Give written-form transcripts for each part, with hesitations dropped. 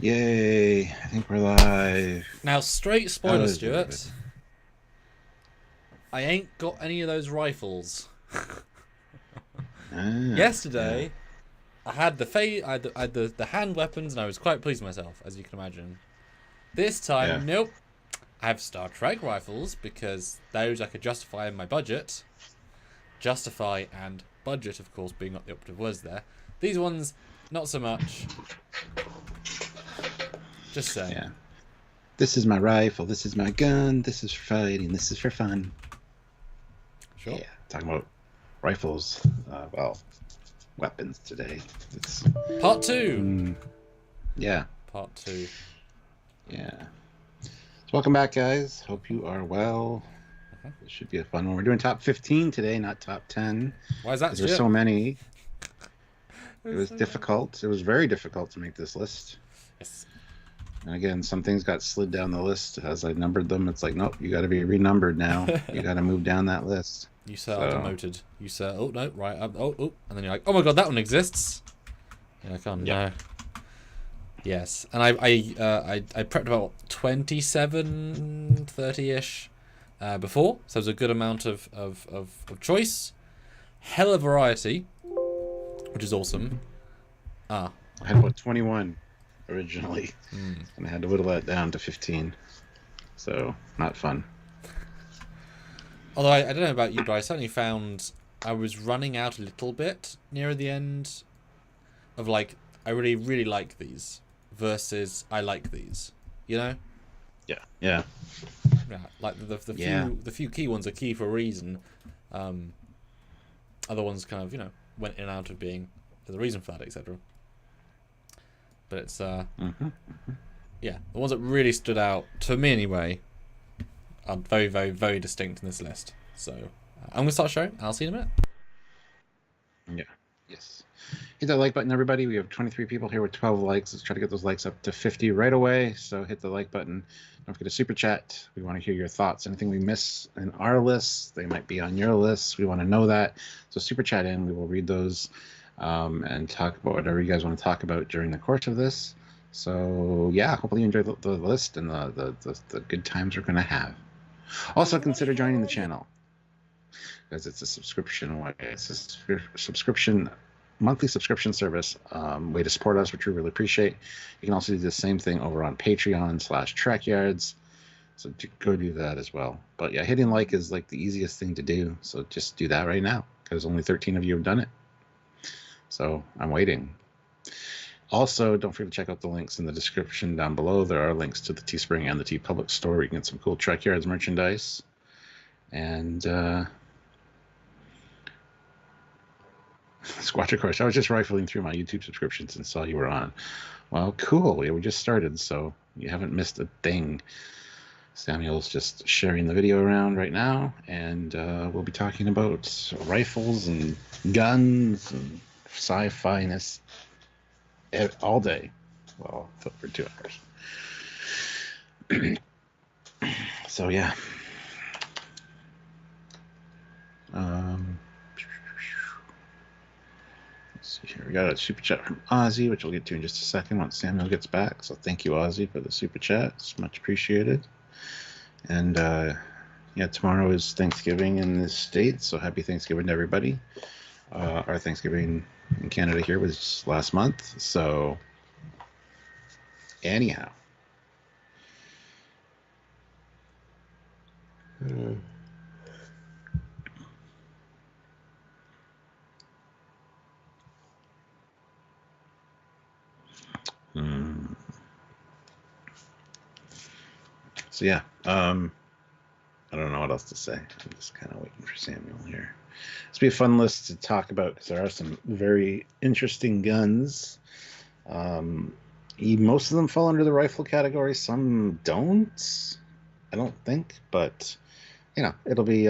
Yay! I think we're live. Now, straight How spoiler, is everybody? Stuart. I ain't got any of those rifles. Yeah. Yesterday, I had the hand weapons, and I was quite pleased with myself, as you can imagine. This Yeah. time, nope. I have Star Trek rifles because those I could justify in my budget. Justify and budget, of course, being not the operative words there. These ones, not so much. Just saying. Yeah. This is my rifle. This is my gun. This is for fighting. This is for fun. Sure. Yeah. Talking about rifles. Well, weapons today. It's Part 2. Yeah. Part 2. Yeah. So welcome back, guys. Hope you are well. This should be a fun one. We're doing top 15 today, not top 10. Why is that, There's Stuart? so many. It was difficult. It was very difficult to make this list. Yes. And again, some things got slid down the list as I numbered them. It's like, nope, you got to be renumbered now. You got to move down that list. You sir are demoted. You sir. Oh no, right. Oh, and then you're like, oh my god, that one exists. You're like, oh no. Yes, and I prepped about 27, 30-ish before, so there's a good amount of choice. Hell of variety, which is awesome. I had about 21 originally, and I had to whittle that down to 15. So, not fun. Although I don't know about you, but I certainly found I was running out a little bit near the end of like, I really, really like these versus I like these, you know? Yeah. Yeah, like the few key ones are key for a reason. Other ones kind of, went in and out of being the reason for that, etc. But it's yeah, the ones that really stood out to me anyway are very, very, very distinct in this list. So I'm gonna start showing. I'll see you in a minute. Yeah. Yes. Hit that like button, everybody. We have 23 people here with 12 likes. Let's try to get those likes up to 50 right away. So hit the like button. Don't forget to super chat. We want to hear your thoughts. Anything we miss in our lists, they might be on your lists. We want to know that. So super chat in. We will read those and talk about whatever you guys want to talk about during the course of this. So yeah, hopefully you enjoy the list and the good times we're going to have. Also consider joining the channel because it's a subscription way. It's a subscription, monthly subscription service way to support us, which we really appreciate. You can also do the same thing over on Patreon/Trekyards. So go do that as well. But yeah, hitting like is like the easiest thing to do. So just do that right now because only 13 of you have done it. So I'm waiting. Also, don't forget to check out the links in the description down below. There are links to the Teespring and the TeePublic store where you can get some cool Trekyards merchandise. And Squatcher Course, I was just rifling through my YouTube subscriptions and saw you were on. Well, cool. Yeah, we just started, so you haven't missed a thing. Samuel's just sharing the video around right now, and we'll be talking about rifles and guns and sci-fi-ness all day. Well, for 2 hours. So yeah. Let's see here. We got a super chat from Ozzy, which we'll get to in just a second once Samuel gets back. So thank you, Ozzy, for the super chat. It's much appreciated. And yeah, tomorrow is Thanksgiving in the States, so happy Thanksgiving to everybody. Our Thanksgiving in Canada here was last month, so anyhow. So yeah, I don't know what else to say. I'm just kind of waiting for Samuel here. This will be a fun list to talk about because there are some very interesting guns. Most of them fall under the rifle category. Some don't, I don't think. But, it'll be,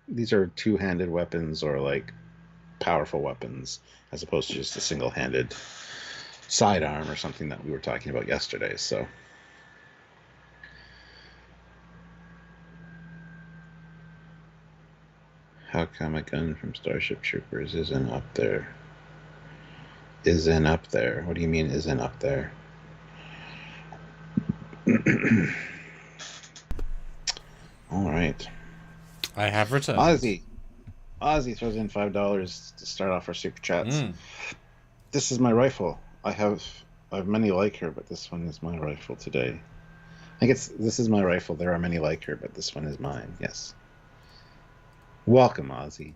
these are two-handed weapons or, like, powerful weapons as opposed to just a single-handed sidearm or something that we were talking about yesterday. So how come a gun from Starship Troopers isn't up there? Isn't up there? What do you mean isn't up there? All right. I have returned. Ozzy throws in $5 to start off our super chats. This is my rifle. I have many like her, but this one is my rifle today. I guess this is my rifle. There are many like her, but this one is mine. Yes. Welcome, Ozzy.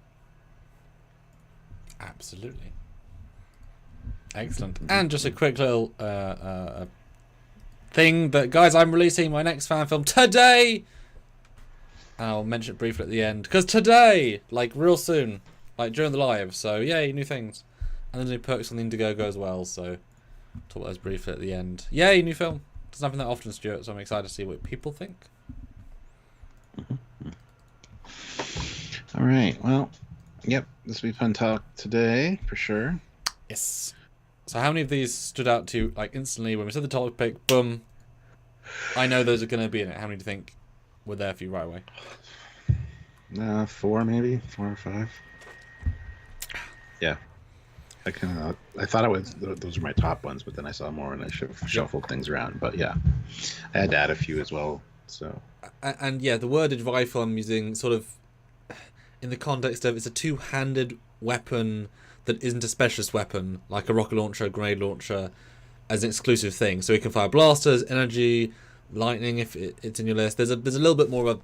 Absolutely. Excellent. And just a quick little thing, but guys, I'm releasing my next fan film today. I'll mention it briefly at the end, because today, like real soon, like during the live, so yay, new things. And there's new perks on the Indiegogo as well, so talk about those briefly at the end. Yay, new film. Doesn't happen that often, Stuart, so I'm excited to see what people think. All right, well, yep, this will be fun talk today, for sure. Yes. So how many of these stood out to you, like, instantly, when we said the topic, boom, I know those are going to be in it. How many do you think were there for you right away? 4 maybe, 4 or 5. Yeah. I thought those were my top ones, but then I saw more and I shuffled things around. But yeah, I had to add a few as well. So. And yeah, the worded rifle I'm using sort of in the context of it's a two-handed weapon that isn't a specialist weapon like a rocket launcher, a grenade launcher, as an exclusive thing. So it can fire blasters, energy, lightning if it's in your list. There's a little bit more of a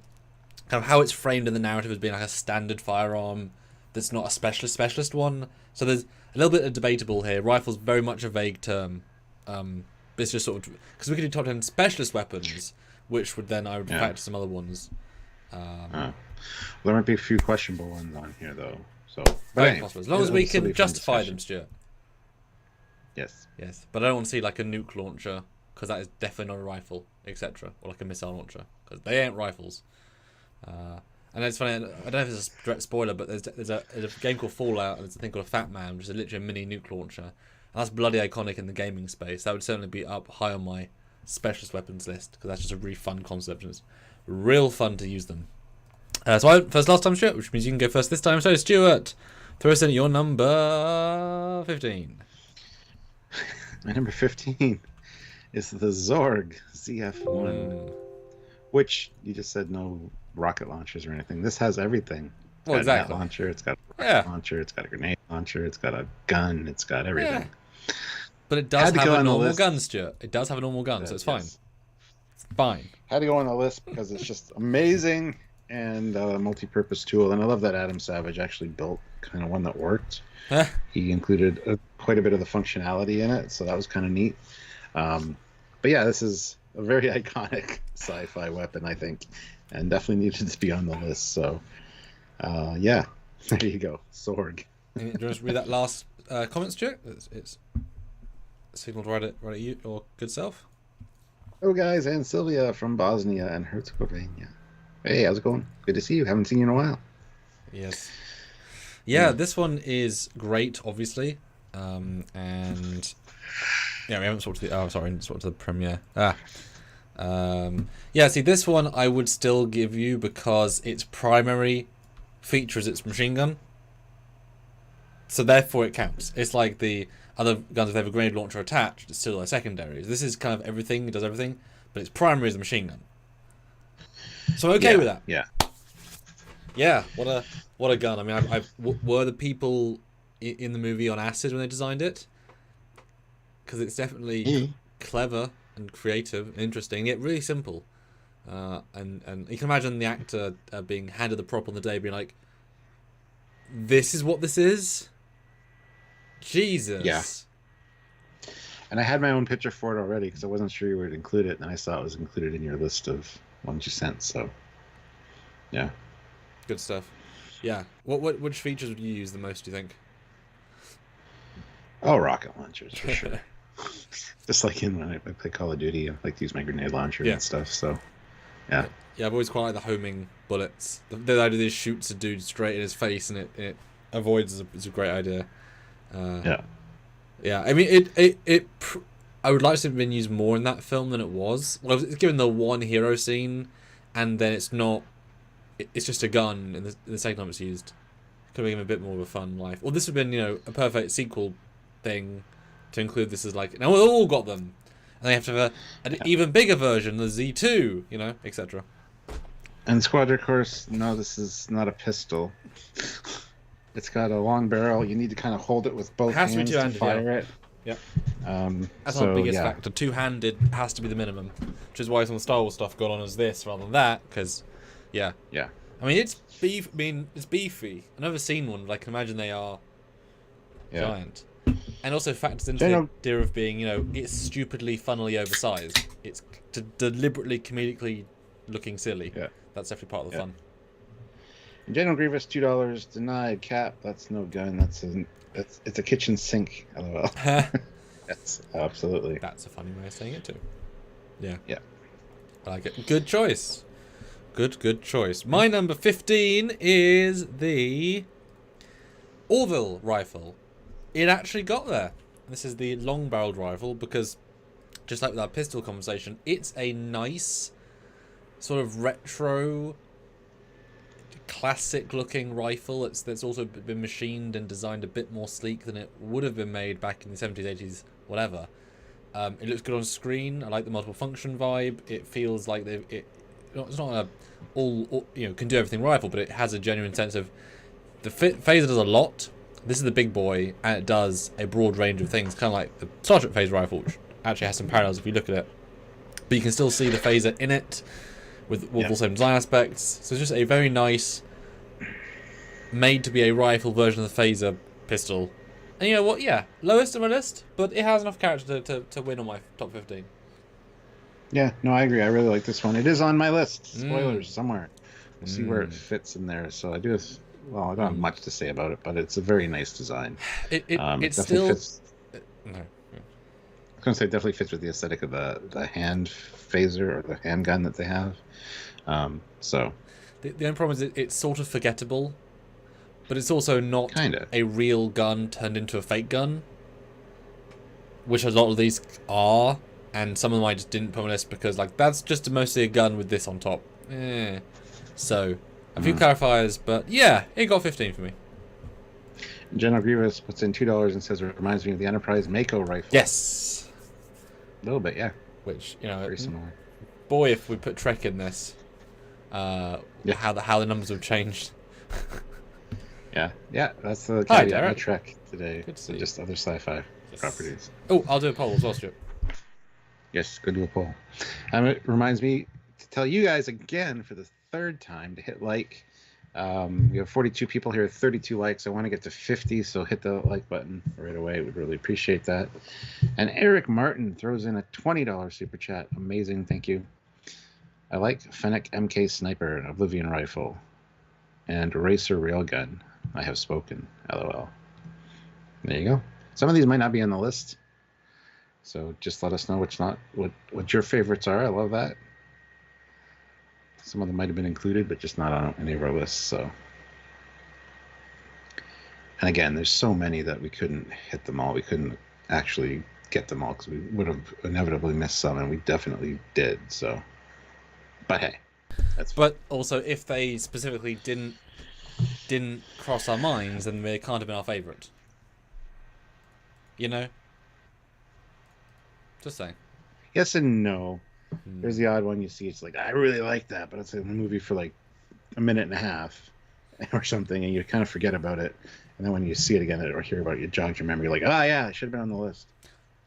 kind of how it's framed in the narrative as being like a standard firearm that's not a specialist one. So there's a little bit of debatable here. Rifle's very much a vague term. It's just sort of because we could do top 10 specialist weapons, which would then I would factor some other ones. Well, there might be a few questionable ones on here though. So very possible. As long as we can justify them, Stuart. Yes. Yes, but I don't want to see like a nuke launcher because that is definitely not a rifle, etc., or like a missile launcher because they ain't rifles. And it's funny, I don't know if it's a direct spoiler, but there's a game called Fallout, and there's a thing called a Fat Man, which is literally a mini nuke launcher. And that's bloody iconic in the gaming space. That would certainly be up high on my specialist weapons list, because that's just a really fun concept, and it's real fun to use them. So I first last time, Stuart, which means you can go first this time. So, Stuart, throw us in at your number 15. My number 15 is the Zorg ZF1, which you just said no rocket launchers or anything. This has everything. It's got a net launcher, it's got a rocket launcher, it's got a grenade launcher, it's got a gun, it's got everything. Yeah. But it does have a normal gun, Stuart. It does have a normal gun, so it's fine. Yes. It's fine. Had to go on the list because it's just amazing and a multi-purpose tool. And I love that Adam Savage actually built kind of one that worked. He included quite a bit of the functionality in it, so that was kind of neat. But yeah, this is a very iconic sci-fi weapon, I think, and definitely needed to be on the list. So, yeah, there you go, Zorg. Do you want to read that last comment, Stuart? It's signaled right at you, your good self. Hello, guys, and Sylvia from Bosnia and Herzegovina. Hey, how's it going? Good to see you. Haven't seen you in a while. Yes. Yeah, this one is great, obviously, and yeah, we haven't talked to the. Oh, sorry, talked to the premiere. Yeah, see, this one I would still give you because its primary feature is its machine gun. So therefore it counts. It's like the other guns, if they have a grenade launcher attached, it's still a secondary. This is kind of everything, it does everything, but its primary is the machine gun. So I'm okay with that. Yeah. Yeah, what a gun. I mean, were the people in the movie on acid when they designed it? Because it's definitely clever and creative and interesting, yet really simple. And you can imagine the actor being handed the prop on the day, being like, "This is what this is." Jesus. Yeah. And I had my own picture for it already because I wasn't sure you would include it, and I saw it was included in your list of ones you sent. So, yeah. Good stuff. Yeah. Which features would you use the most, do you think? Oh, rocket launchers for sure. Just like when I play Call of Duty, I like to use my grenade launcher and stuff. So, yeah. Yeah, I've always quite liked the homing bullets. The idea that it shoots a dude straight in his face and it avoids is a great idea. Yeah. Yeah. I mean, I would like to have been used more in that film than it was. Well, it's given the one hero scene, and then it's not. It's just a gun, and the second time it's used, could have given a bit more of a fun life. Well, this would have been, a perfect sequel thing to include this as like. Now we all got them, and And they have to have an even bigger version, the Z2, you know, etc. And Squadra Course, no, this is not a pistol. It's got a long barrel. You need to kind of hold it with both hands to fire it. Yep. That's so, our biggest factor. Two-handed has to be the minimum, which is why some of the Star Wars stuff got on as this rather than that. Because, yeah. I mean, it's beef. I mean, it's beefy. I've never seen one, but I can imagine they are giant. And also factors into the idea of being, you know, it's stupidly, funnily oversized. It's deliberately, comedically looking silly. Yeah. That's definitely part of the fun. General Grievous, $2 denied. Cap, that's no gun. It's a kitchen sink. LOL. Yes, absolutely. That's a funny way of saying it too. Yeah. Yeah. I like it. Good choice. Good choice. My number 15 is the Orville rifle. It actually got there. This is the long-barreled rifle because, just like with our pistol conversation, it's a nice sort of retro, classic-looking rifle. That's also been machined and designed a bit more sleek than it would have been made back in the 70s, 80s, whatever. It looks good on screen. I like the multiple function vibe. It feels like it's not a all you know, can do everything rifle, but it has a genuine sense of the phaser does a lot. This is the big boy, and it does a broad range of things, kind of like the Star Trek phaser rifle, which actually has some parallels if you look at it. But you can still see the phaser in it with all the same design aspects. So it's just a very nice, made to be a rifle version of the phaser pistol. And you know what? Yeah, lowest on my list, but it has enough character to win on my top 15. Yeah, no, I agree. I really like this one. It is on my list. Spoilers somewhere. We'll see where it fits in there. So I do. Well, I don't have much to say about it, but it's a very nice design. It still fits. No. I was going to say it definitely fits with the aesthetic of the hand phaser or the handgun that they have. So the only problem is it's sort of forgettable, but it's also not a real gun turned into a fake gun, which a lot of these are. And some of them I just didn't put on my list because, like, that's just mostly a gun with this on top. So, a few clarifiers, but yeah, it got 15 for me. General Grievous puts in $2 and says it reminds me of the Enterprise Mako rifle. Yes. A little bit, yeah. Which, you know, very similar. Boy, if we put Trek in this, how the numbers have changed. Yeah, that's the caveat Hi, of Trek today. Good to see just other sci-fi properties. Oh, I'll do a poll as well, Stuart. Yes, good to a poll. It reminds me to tell you guys again for the third time to hit like. We have 42 people here, 32 likes. I want to get to 50, so hit the like button right away. We'd really appreciate that. And Eric Martin throws in a $20 super chat. Amazing, thank you. I like Fennec MK Sniper and Oblivion Rifle and Racer Railgun. I have spoken. LOL. There you go. Some of these might not be on the list. So just let us know what your favorites are. I love that. Some of them might have been included, but just not on any of our lists. So, and again, there's so many that we couldn't hit them all. We couldn't actually get them all because we would have inevitably missed some, and we definitely did. So, but hey, that's fine. But also, if they specifically didn't cross our minds, then they can't have been our favorite. You know. Just saying. Yes and no. There's the odd one you see. It's like, I really like that, but it's in the movie for like a minute and a half or something, and you kind of forget about it. And then when you see it again or hear about it, it jogs your memory. You're like, oh yeah, it should have been on the list.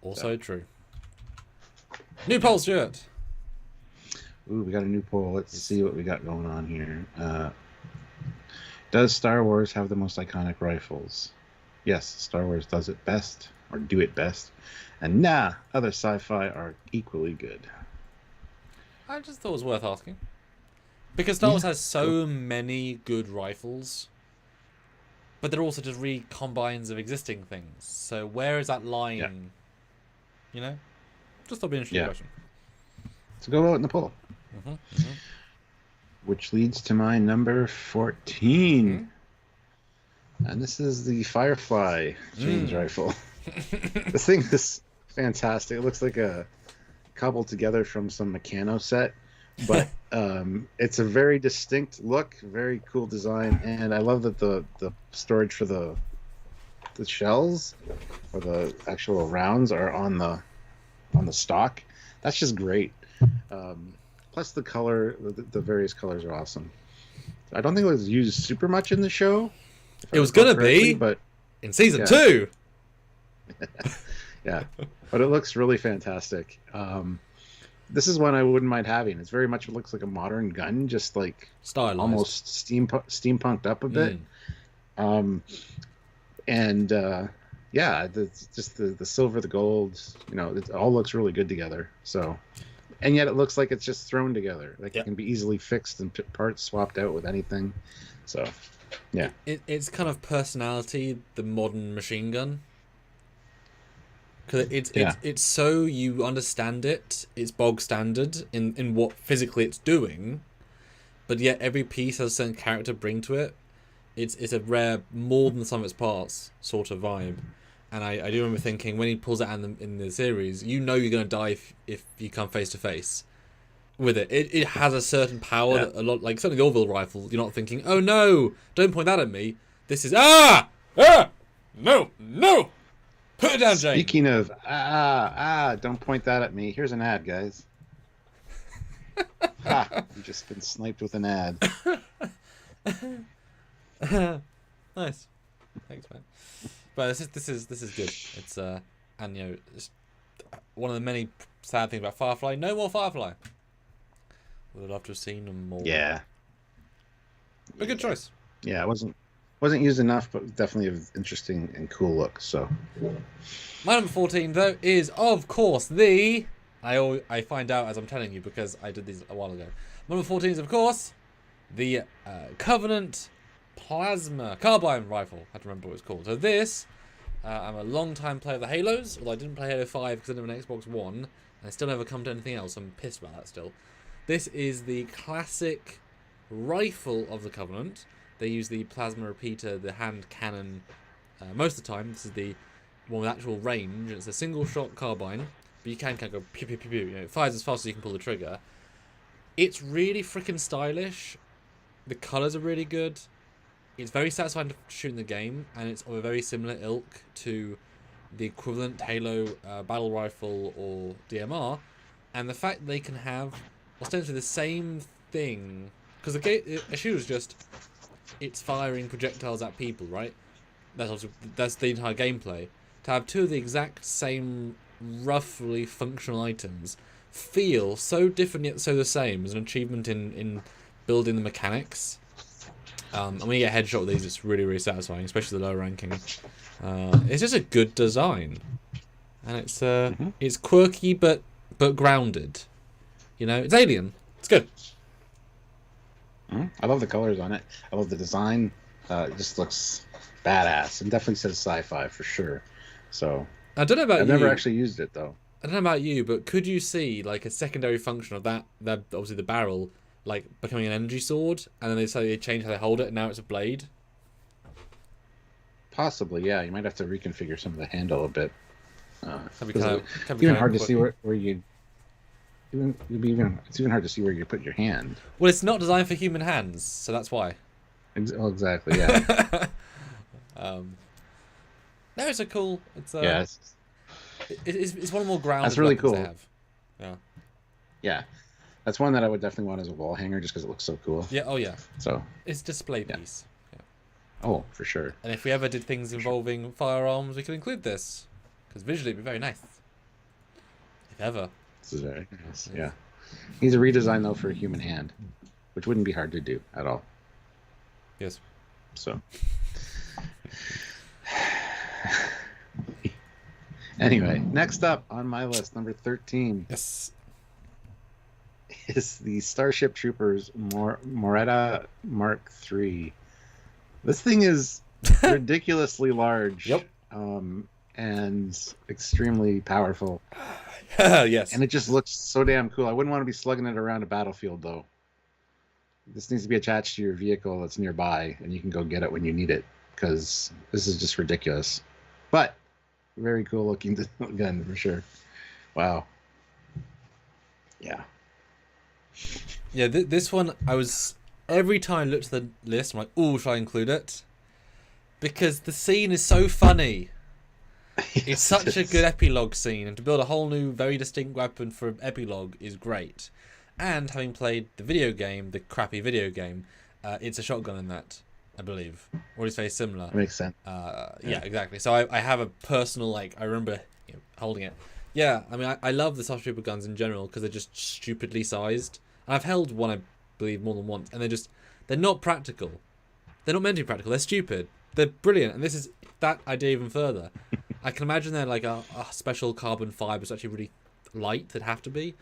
Also true. New poll, Stuart. Ooh, we got a new poll. Let's see what we got going on here. Does Star Wars have the most iconic rifles? Yes, Star Wars does it best, or do it best. And other sci-fi are equally good. I just thought it was worth asking. Because Star Wars has so many good rifles, but they're also just recombines of existing things. So where is that line? Yeah. You know? Just thought it'd be an interesting question. So go vote in the poll. Which leads to my number 14. And this is the Firefly James rifle. This thing is fantastic. It looks like a cobbled together from some Meccano set, but it's a very distinct look, very cool design, and I love that the storage for the shells or the actual rounds are on the stock. That's just great. Plus the color, the various colors are awesome. I don't think it was used super much in the show. It was gonna be, but in season 2. Yeah, but it looks really fantastic. This is one I wouldn't mind having. It's very much looks like a modern gun, just like Stylized. almost steampunked up a bit. Yeah, just the silver, the gold, it all looks really good together. So, and yet it looks like it's just thrown together. Like it can be easily fixed and parts swapped out with anything. So, yeah. It's kind of personality, the modern machine gun. Because it's so you understand it. It's bog standard in what physically it's doing, but yet every piece has a certain character bring to it. It's a rare, more than the sum of its parts sort of vibe. And I do remember thinking, when he pulls it out in the series, you're going to die if you come face to face with it. It has a certain power that a lot, like certainly the Orville rifle, you're not thinking, oh no, don't point that at me. This is, no, put it down, Jane. Speaking of, don't point that at me. Here's an ad, guys. You've just been sniped with an ad. Nice. Thanks, man. But this is good. It's and it's one of the many sad things about Firefly. No more Firefly. Would have loved to have seen them more. Yeah. A good choice. Yeah, it wasn't used enough, but definitely interesting and cool look. So. My number 14 though is of course the I find out as I'm telling you because I did these a while ago. Number 14 is of course the Covenant Plasma Carbine Rifle. I have to remember what it's called. So this, I'm a long-time player of the Halos, although I didn't play Halo 5 because I didn't have an Xbox One, and I still never come to anything else. I'm pissed about that still. This is the classic rifle of the Covenant. They use the plasma repeater, the hand cannon, most of the time. This is the one with actual range. It's a single-shot carbine, but you can go pew, pew, pew, pew. It fires as fast as you can pull the trigger. It's really freaking stylish. The colours are really good. It's very satisfying to shoot in the game, and it's of a very similar ilk to the equivalent Halo battle rifle or DMR. And the fact that they can have ostensibly the same thing, because a shooter's just it's firing projectiles at people, right? That's the entire gameplay. To have two of the exact same, roughly functional items feel so different yet so the same is an achievement in building the mechanics. And when you get a headshot with these, it's really, really satisfying, especially the lower ranking. It's just a good design, and it's quirky but grounded. It's alien. It's good. I love the colors on it. I love the design. It just looks badass, and definitely says sci-fi for sure. So I don't know about you. I've never actually used it though. I don't know about you, but could you see like a secondary function of that obviously the barrel like becoming an energy sword, and then they change how they hold it, and now it's a blade? Possibly, yeah. You might have to reconfigure some of the handle a bit. It's even hard to see where you. It's even hard to see where you put your hand. Well, it's not designed for human hands, so that's why. Exactly, yeah. No, it's a cool. It's one of the more grounded. That's really cool. They have. Yeah. Yeah, that's one that I would definitely want as a wall hanger, just because it looks so cool. Yeah. Oh yeah. So it's a display piece. Yeah. Oh, for sure. And if we ever did things involving firearms, we could include this, because visually it'd be very nice. If ever. This is very nice. Yeah. Needs a redesign though for a human hand, which wouldn't be hard to do at all. Yes. So. Anyway, next up on my list, number 13. Yes. Is the Starship Troopers Morita Mark III. This thing is ridiculously large. Yep. And extremely powerful. Yes. And it just looks so damn cool. I wouldn't want to be slugging it around a battlefield, though. This needs to be attached to your vehicle that's nearby, and you can go get it when you need it, because this is just ridiculous. But very cool looking gun, for sure. Wow. Yeah. Yeah, this one, every time I looked at the list, I'm like, ooh, should I include it? Because the scene is so funny. It's Yes, such it a is. good epilogue scene, and to build a whole new, very distinct weapon for an epilogue is great. And having played the video game, the crappy video game, it's a shotgun in that, I believe, or it's very similar. That makes sense. Yeah, exactly. So I have a personal, like, I remember holding it. Yeah, I mean, I love the Starship Trooper guns in general because they're just stupidly sized. And I've held one, I believe, more than once, and they're not practical. They're not meant to be practical. They're stupid. They're brilliant, and this is that idea even further. I can imagine they're like a special carbon fibre that's actually really light. They'd have to be.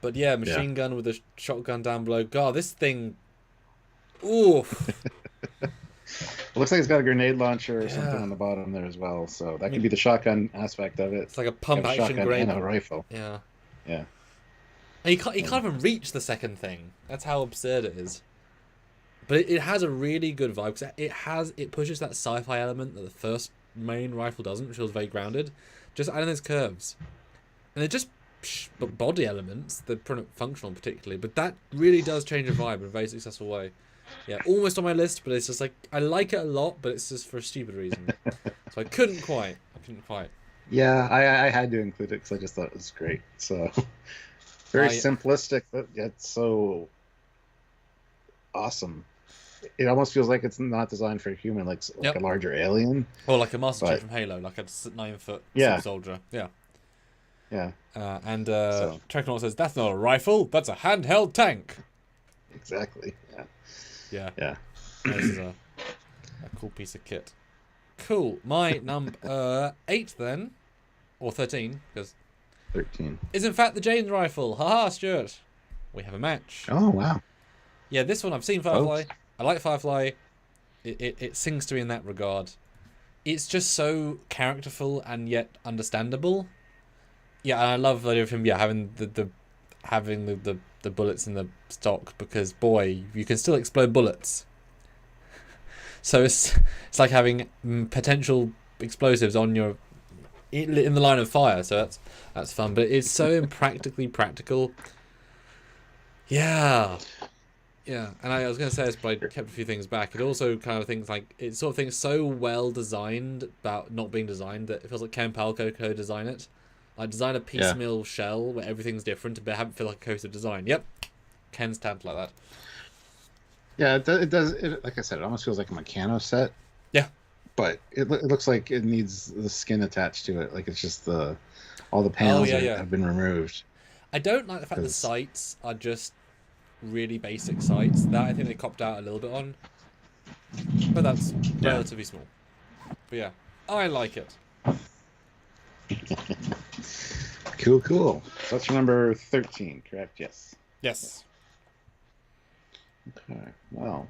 But yeah, machine gun with a shotgun down below. God, this thing. Oof. It looks like it's got a grenade launcher or something on the bottom there as well. So that could be the shotgun aspect of it. It's like a pump action grenade and a rifle. Yeah. Yeah. And you can't even reach the second thing. That's how absurd it is. But it has a really good vibe because it pushes that sci-fi element that the first main rifle doesn't, which feels very grounded. Just adding those curves, and they're just body elements. They're functional particularly, but that really does change the vibe in a very successful way. Yeah, almost on my list, but it's just like I like it a lot, but it's just for a stupid reason. So I couldn't quite. Yeah, I had to include it because I just thought it was great. So very simplistic, but yet so awesome. It almost feels like it's not designed for a human, like a larger alien. Or like a Master Chief from Halo, like a 9-foot soldier. Yeah. Yeah. Trekyards says, that's not a rifle, that's a handheld tank. Exactly. Yeah. Yeah. This is a cool piece of kit. Cool. My number 8 then, or 13, because 13 is in fact the Jane's rifle. Haha, Stuart. We have a match. Oh, wow. Yeah, this one I've seen Firefly. I like Firefly. It sings to me in that regard. It's just so characterful and yet understandable. Yeah, and I love the idea of him. Yeah, having the bullets in the stock because boy, you can still explode bullets. So it's like having potential explosives on your in the line of fire. So that's fun, but it's so impractically practical. Yeah. Yeah, and I was going to say this, but I kept a few things back. It also kind of things like it's sort of things so well designed about not being designed that it feels like Ken Palco co-design it. Like design a piecemeal shell where everything's different, but have it feel like a cohesive design. Yep, Ken's tapped like that. Yeah, it does. Like I said, it almost feels like a Meccano set. Yeah, but it looks like it needs the skin attached to it. Like it's just all the panels have been removed. I don't like the fact the sights are just really basic sights. That I think they copped out a little bit on, but that's relatively small. But yeah, I like it. Cool. So that's your number 13, correct? Yes. Okay. Well,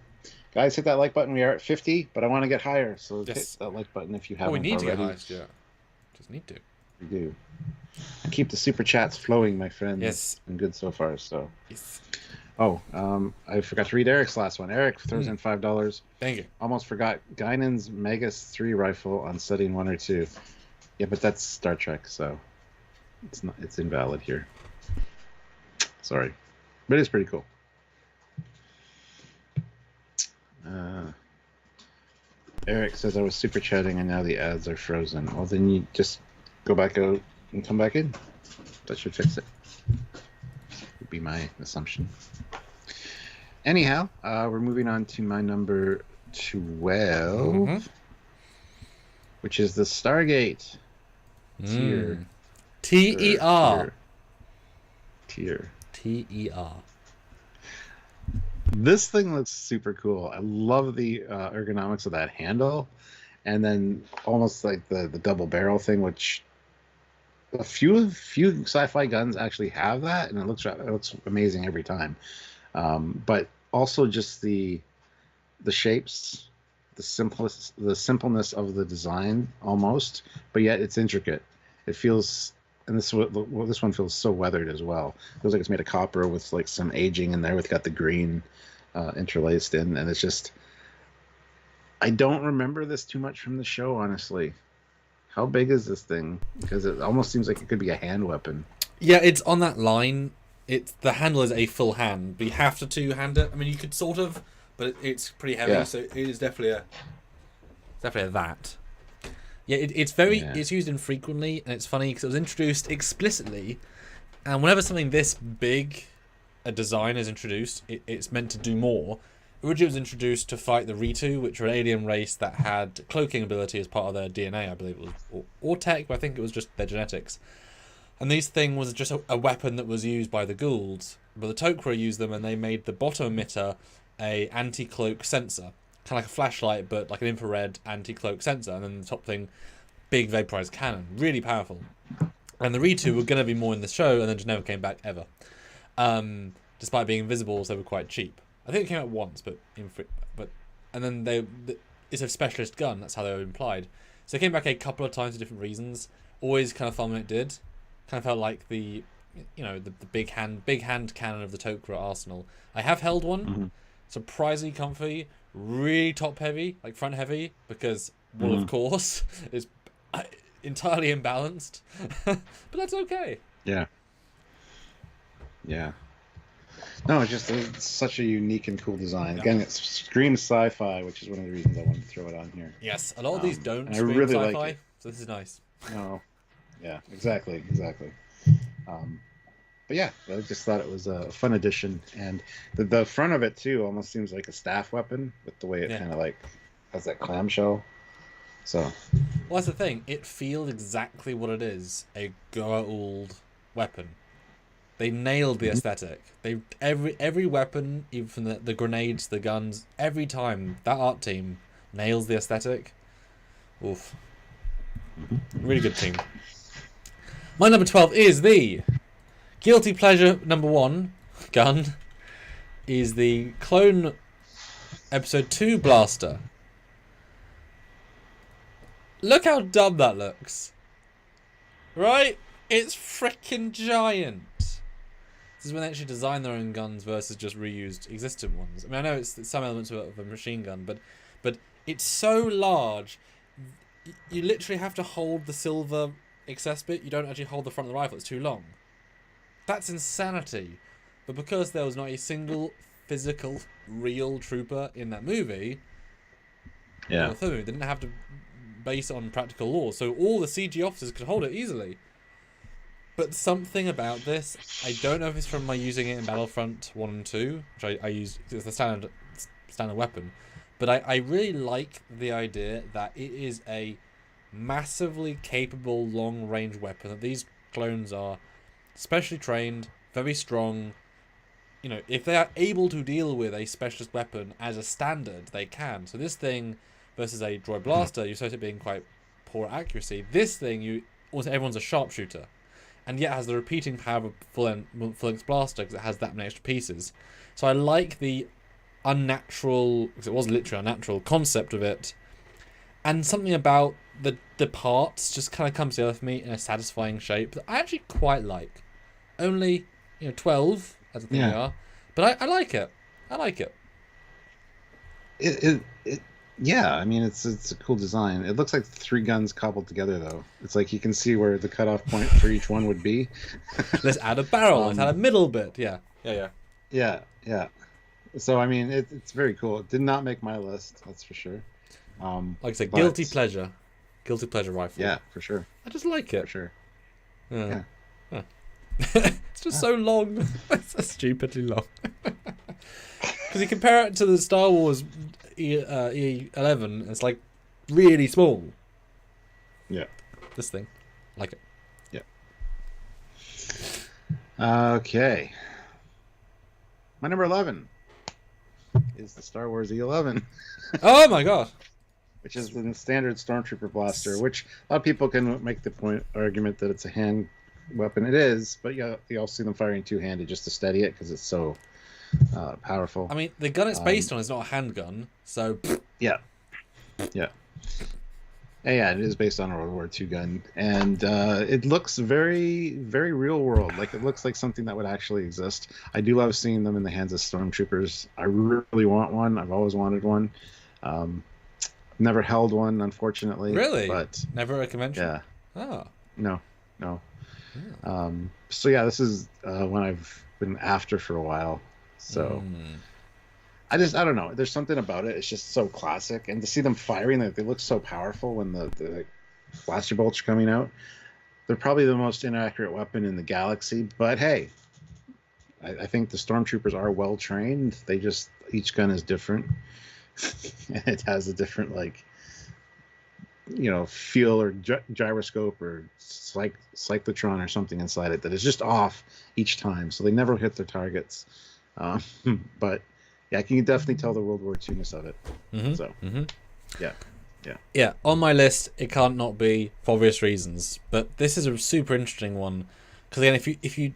guys, hit that like button. We are at 50, but I want to get higher. So hit that like button if you haven't already. We need to get higher, yeah. Just need to. We do. Keep the super chats flowing, my friends. Yes. It's been good so far. So. Yes. Oh, I forgot to read Eric's last one. Eric throws in $5. Thank you. Almost forgot Guinan's Megas 3 rifle on setting 1 or 2. Yeah, but that's Star Trek, so it's invalid here. Sorry, but it's pretty cool. Eric says I was super chatting and now the ads are frozen. Well, then you just go back out and come back in. That should fix it. Would be my assumption. Anyhow, we're moving on to my number 12, which is the Stargate tier. T-E-R. Tier. T-E-R. This thing looks super cool. I love the ergonomics of that handle, and then almost like the double barrel thing, which a few sci-fi guns actually have that, and it looks amazing every time. But also just the shapes, the simpleness of the design almost, but yet it's intricate. It feels, and this one feels so weathered as well. It feels like it's made of copper with like some aging in there. It's got the green interlaced in, and it's just. I don't remember this too much from the show, honestly. How big is this thing? Because it almost seems like it could be a hand weapon. Yeah, it's on that line. The handle is a full hand, but you have to two-hand it. I mean, you could sort of, but it's pretty heavy, so it is definitely a that. Yeah, it's used infrequently, and it's funny because it was introduced explicitly, and whenever something this big a design is introduced, it's meant to do more. Originally, it was introduced to fight the Ritu, which are an alien race that had cloaking ability as part of their DNA, I believe it was, or tech, but I think it was just their genetics. And this thing was just a weapon that was used by the Goulds, but the Tok'ra used them, and they made the bottom emitter a anti-cloak sensor, kind of like a flashlight, but like an infrared anti-cloak sensor, and then the top thing, big vaporized cannon, really powerful. And the Ritu were going to be more in the show, and then just never came back ever. Despite being invisible, so they were quite cheap. I think it came out once, and then it's a specialist gun. That's how they were implied. So it came back a couple of times for different reasons. Always kind of fun when it did. Kind of felt like the big hand cannon of the Tok'ra arsenal. I have held one, surprisingly comfy, really top heavy, like front heavy, because of course is entirely imbalanced, but that's okay. Yeah. No, it's such a unique and cool design. Again, it screams sci-fi, which is one of the reasons I wanted to throw it on here. Yes, a lot of these don't scream really sci-fi, like so this is nice. No, yeah, exactly. But yeah, I just thought it was a fun addition, and the front of it too almost seems like a staff weapon with the way it kind of like has that clamshell. So, well, that's the thing. It feels exactly what it is, a Goa'uld weapon. They nailed the aesthetic. Every weapon, even from the grenades, the guns, every time that art team nails the aesthetic. Oof. Really good team. My number 12 is the guilty pleasure number 1 gun. Is the Clone Episode 2 blaster. Look how dumb that looks. Right? It's freaking giant. This is when they actually design their own guns versus just reused existing ones. I mean, I know it's some elements of a machine gun, but it's so large. You literally have to hold the silver excess bit. You don't actually hold the front of the rifle. It's too long. That's insanity. But because there was not a single physical, real trooper in that movie, they didn't have to base it on practical laws. So all the CG officers could hold it easily. But something about this, I don't know if it's from my using it in Battlefront 1 and 2, which I use, it's the standard weapon, but I really like the idea that it is a massively capable long-range weapon, that these clones are specially trained, very strong. You know, if they are able to deal with a specialist weapon as a standard, they can. So this thing versus a droid blaster, you associate it being quite poor accuracy. This thing, everyone's a sharpshooter. And yet has the repeating power of a full-length blaster because it has that many extra pieces. So I like the unnatural, because it was literally unnatural, concept of it. And something about the parts just kind of comes together for me in a satisfying shape that I actually quite like. Only, 12, as I think they are. But I like it. I like it. Yeah, I mean, it's a cool design. It looks like 3 guns cobbled together, though. It's like you can see where the cutoff point for each one would be. Let's add a barrel. Let's add a middle bit. Yeah. So, I mean, it's very cool. It did not make my list, that's for sure. Like I said, guilty pleasure. Guilty pleasure rifle. Yeah, for sure. I just like it. For sure. Yeah. It's just so long. It's so stupidly long. Because you compare it to the Star Wars E11, it's like really small. Yeah. This thing. Like it. Yeah. Okay. My number 11 is the Star Wars E11. Oh my god. Which is the standard Stormtrooper blaster, which a lot of people can make the argument that it's a hand weapon. It is, but you also see them firing two-handed just to steady it because it's so powerful. I mean, the gun it's based on is not a handgun, so... Yeah. Yeah, it is based on a World War II gun. And it looks very, very real world. Like, it looks like something that would actually exist. I do love seeing them in the hands of Stormtroopers. I really want one. I've always wanted one. Never held one, unfortunately. Really? But never a convention? Yeah. Oh. No. Yeah. So yeah, this is one I've been after for a while. So I don't know. There's something about it. It's just so classic, and to see them firing, they look so powerful when the blaster bolts are coming out. They're probably the most inaccurate weapon in the galaxy, but hey, I think the stormtroopers are well trained. They just, each gun is different. And it has a different, like, feel or gyroscope or cyclotron or something inside it that is just off each time. So they never hit their targets. But yeah, I can definitely tell the World War II-ness of it. So, yeah. Yeah, on my list, it can't not be for obvious reasons. But this is a super interesting one. Because again, if you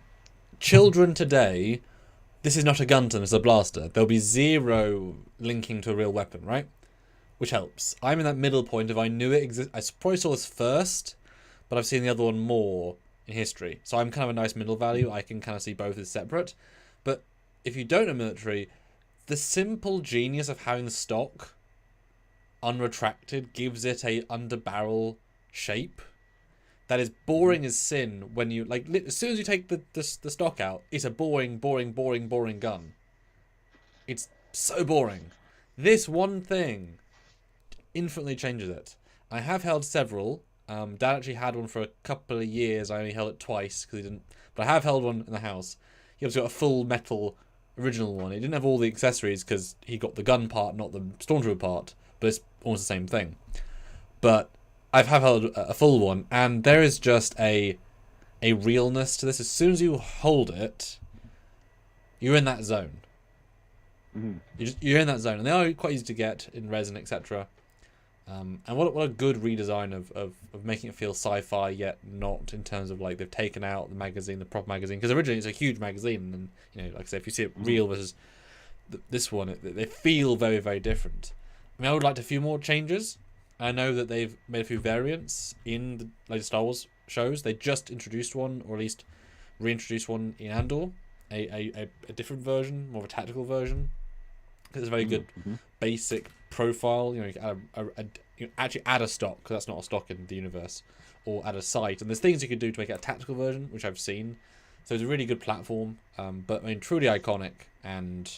children today, this is not a gun to them, it's a blaster. There'll be zero linking to a real weapon, right? Which helps. I'm in that middle point of I knew it existed. I probably saw this first, but I've seen the other one more in history. So I'm kind of a nice middle value. I can kind of see both as separate. But if you don't know military, the simple genius of having the stock unretracted gives it a underbarrel shape that is boring as sin. When you as soon as you take the stock out, it's a boring gun. It's so boring. This one thing infinitely changes it. I have held several. Dad actually had one for a couple of years. I only held it twice because he didn't. But I have held one in the house. He also got a full metal original one. He didn't have all the accessories because he got the gun part, not the stormtrooper part. But it's almost the same thing. But I have held a full one, and there is just a realness to this. As soon as you hold it, you're in that zone. You're in that zone, and they are quite easy to get in resin, etc. And what a good redesign of making it feel sci-fi, yet not in terms of they've taken out the magazine, the proper magazine, because originally it's a huge magazine, and like I say, if you see it real versus this one, they feel very, very different. I mean, I would like a few more changes. I know that they've made a few variants in the latest Star Wars shows. They just introduced one, or at least reintroduced one in Andor, a different version, more of a tactical version. It's a very good basic profile. You can actually add a stock, because that's not a stock in the universe, or add a sight. And there's things you can do to make it a tactical version, which I've seen. So it's a really good platform. But I mean, truly iconic, and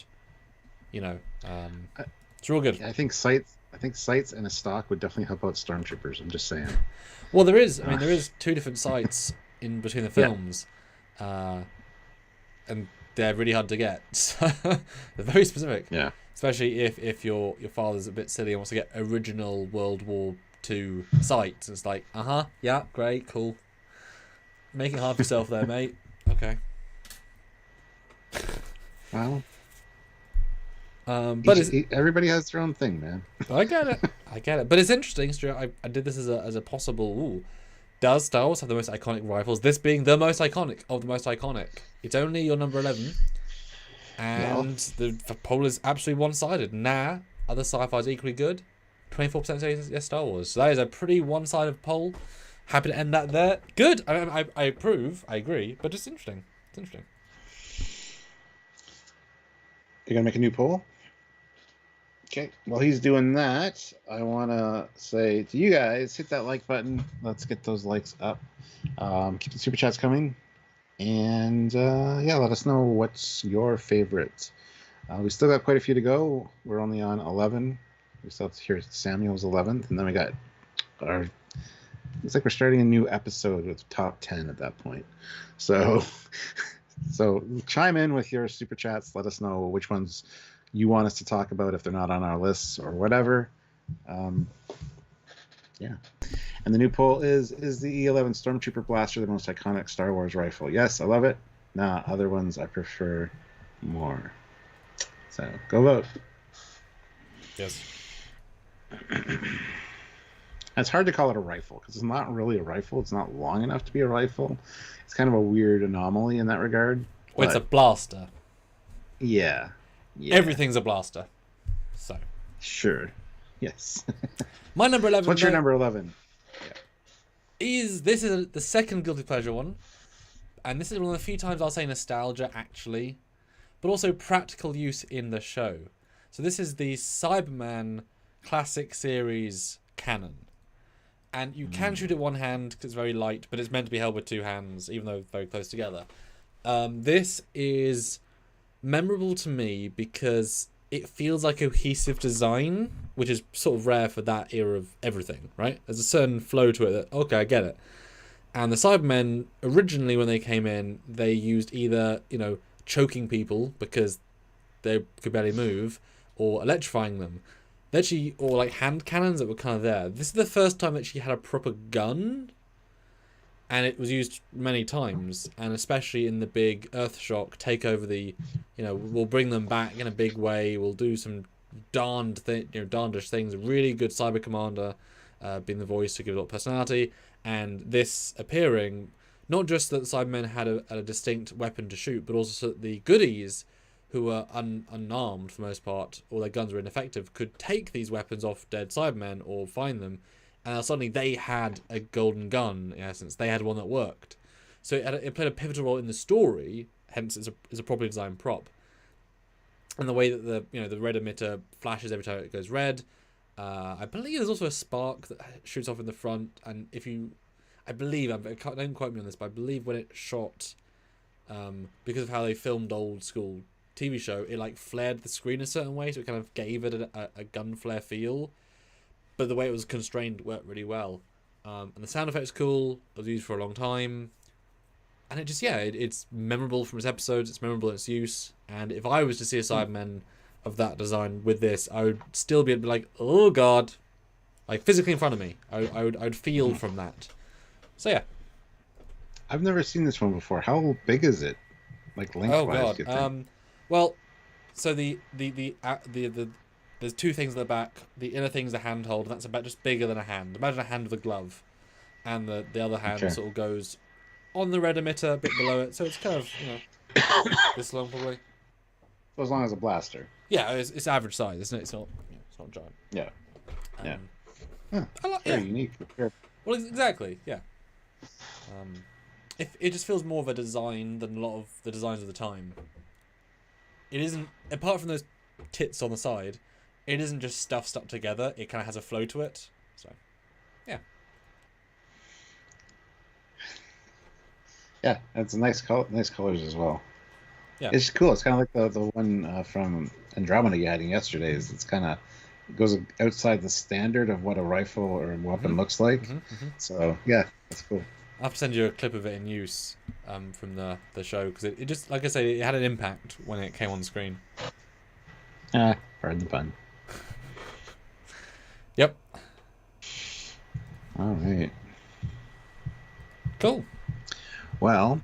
it's real good. I think sights and a stock would definitely help out stormtroopers. I'm just saying. Well, there is. I mean, there is two different sights in between the films, and they're really hard to get. So they're very specific. Yeah. Especially if your father's a bit silly and wants to get original World War II sights. It's like, yeah, great, cool. Making it hard for yourself there, mate. Okay. Well. But everybody has their own thing, man. I get it. But it's interesting, Stu. I did this as a possible. Does Star Wars have the most iconic rifles? This being the most iconic of the most iconic. It's only your number 11, and the poll is absolutely one-sided. Other sci-fi is equally good. 24% say yes, Star Wars. So that is a pretty one-sided poll. Happy to end that there. Good. I approve. I agree. But it's interesting. It's interesting. You're gonna make a new poll? Okay, while he's doing that, I want to say to you guys, hit that like button. Let's get those likes up. Keep the super chats coming. And let us know what's your favorite. We still got quite a few to go. We're only on 11. We still have to hear Samuel's 11th. And then we got our... Looks like we're starting a new episode with top 10 at that point. So chime in with your super chats. Let us know which ones you want us to talk about if they're not on our lists or whatever. And the new poll is the E11 Stormtrooper Blaster the most iconic Star Wars rifle? Yes, I love it. Nah, other ones I prefer more. So go vote. Yes. It's hard to call it a rifle because it's not really a rifle. It's not long enough to be a rifle. It's kind of a weird anomaly in that regard. Well, it's a blaster. Yeah. Everything's a blaster. So. Sure. Yes. My number 11. What's your number 11? This is the second guilty pleasure one, and this is one of the few times I'll say nostalgia actually, but also practical use in the show. So this is the Cyberman classic series cannon. And you can shoot it one hand because it's very light, but it's meant to be held with two hands, even though very close together. This is memorable to me because it feels like a cohesive design, which is sort of rare for that era of everything, right? There's a certain flow to it that, okay, I get it. And the Cybermen, originally when they came in, they used either, choking people because they could barely move, or electrifying them. They actually, or like hand cannons that were kind of there. This is the first time that she had a proper gun, and it was used many times, and especially in the big Earthshock takeover. We'll bring them back in a big way. We'll do some darndish things. Really good cyber commander, being the voice to give it a lot of personality, and this appearing, not just that the Cybermen had a distinct weapon to shoot, but also so that the goodies, who were unarmed for the most part, or their guns were ineffective, could take these weapons off dead Cybermen or find them. And suddenly they had a golden gun, in essence. They had one that worked. So it played a pivotal role in the story, hence it's a properly designed prop. And the way that the red emitter flashes every time it goes red. I believe there's also a spark that shoots off in the front. And I don't quote me on this, but I believe when it shot, because of how they filmed old school TV show, it like flared the screen a certain way, so it kind of gave it a gun flare feel. But the way it was constrained worked really well. And the sound effect's cool. It was used for a long time. And it just, it's memorable from its episodes. It's memorable in its use. And if I was to see a Cyberman of that design with this, I would still be like, oh god. Like, physically in front of me. I would feel from that. So, yeah. I've never seen this one before. How big is it? Like, lengthwise? Oh, god. Well, so the there's two things at the back. The inner thing's a handhold, and that's about just bigger than a hand. Imagine a hand with a glove. And the other hand sort of goes on the red emitter, a bit below it. So it's kind of, this long probably. So as long as a blaster. Yeah, it's average size, isn't it? It's not giant. Yeah. Yeah. Very unique. Sure. Well, exactly, yeah. It just feels more of a design than a lot of the designs of the time. It isn't, apart from those tits on the side, it isn't just stuff stuck together. It kind of has a flow to it. So, yeah. Yeah, it's a nice colors as well. Yeah, it's cool. It's kind of like the one from Andromeda you had in yesterday's. It's kind of goes outside the standard of what a rifle or weapon looks like. So yeah, that's cool. I'll have to send you a clip of it in use from the show, because it just, like I say, it had an impact when it came on the screen. Pardon the pun. Yep. All right. Cool. Well,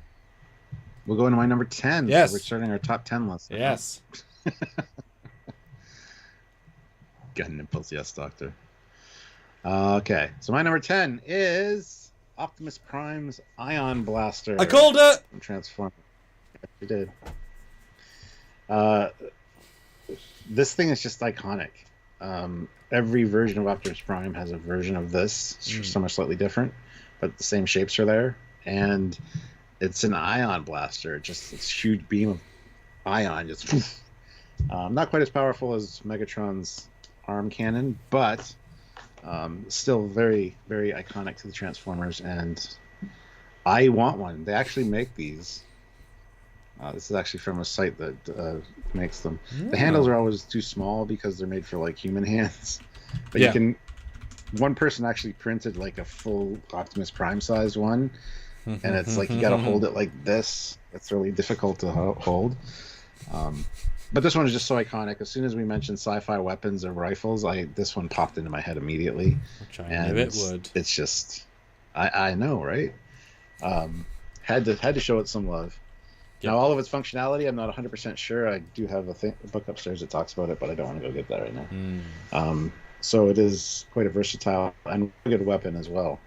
we'll go into my number 10. Yes. So we're starting our top 10 list. Yes. Gun impulse, yes, doctor. Okay, so my number 10 is Optimus Prime's Ion Blaster. I called it! Transform. Yes, you did. This thing is just iconic. Every version of Optimus Prime has a version of this. Some are slightly different, but the same shapes are there. And it's an ion blaster. Just this huge beam of ion. Just not quite as powerful as Megatron's arm cannon, but still very, very iconic to the Transformers. And I want one. They actually make these. This is actually from a site that makes them. The handles are always too small because they're made for like human hands. But you can. One person actually printed like a full Optimus Prime sized one, and it's like you got to hold it like this. It's really difficult to hold. But this one is just so iconic. As soon as we mentioned sci-fi weapons or rifles, this one popped into my head immediately. Which I knew it would. It's just, I know, right? Had to show it some love. Yep. Now, all of its functionality, I'm not 100% sure. I do have a book upstairs that talks about it, but I don't want to go get that right now. So it is quite a versatile and good weapon as well.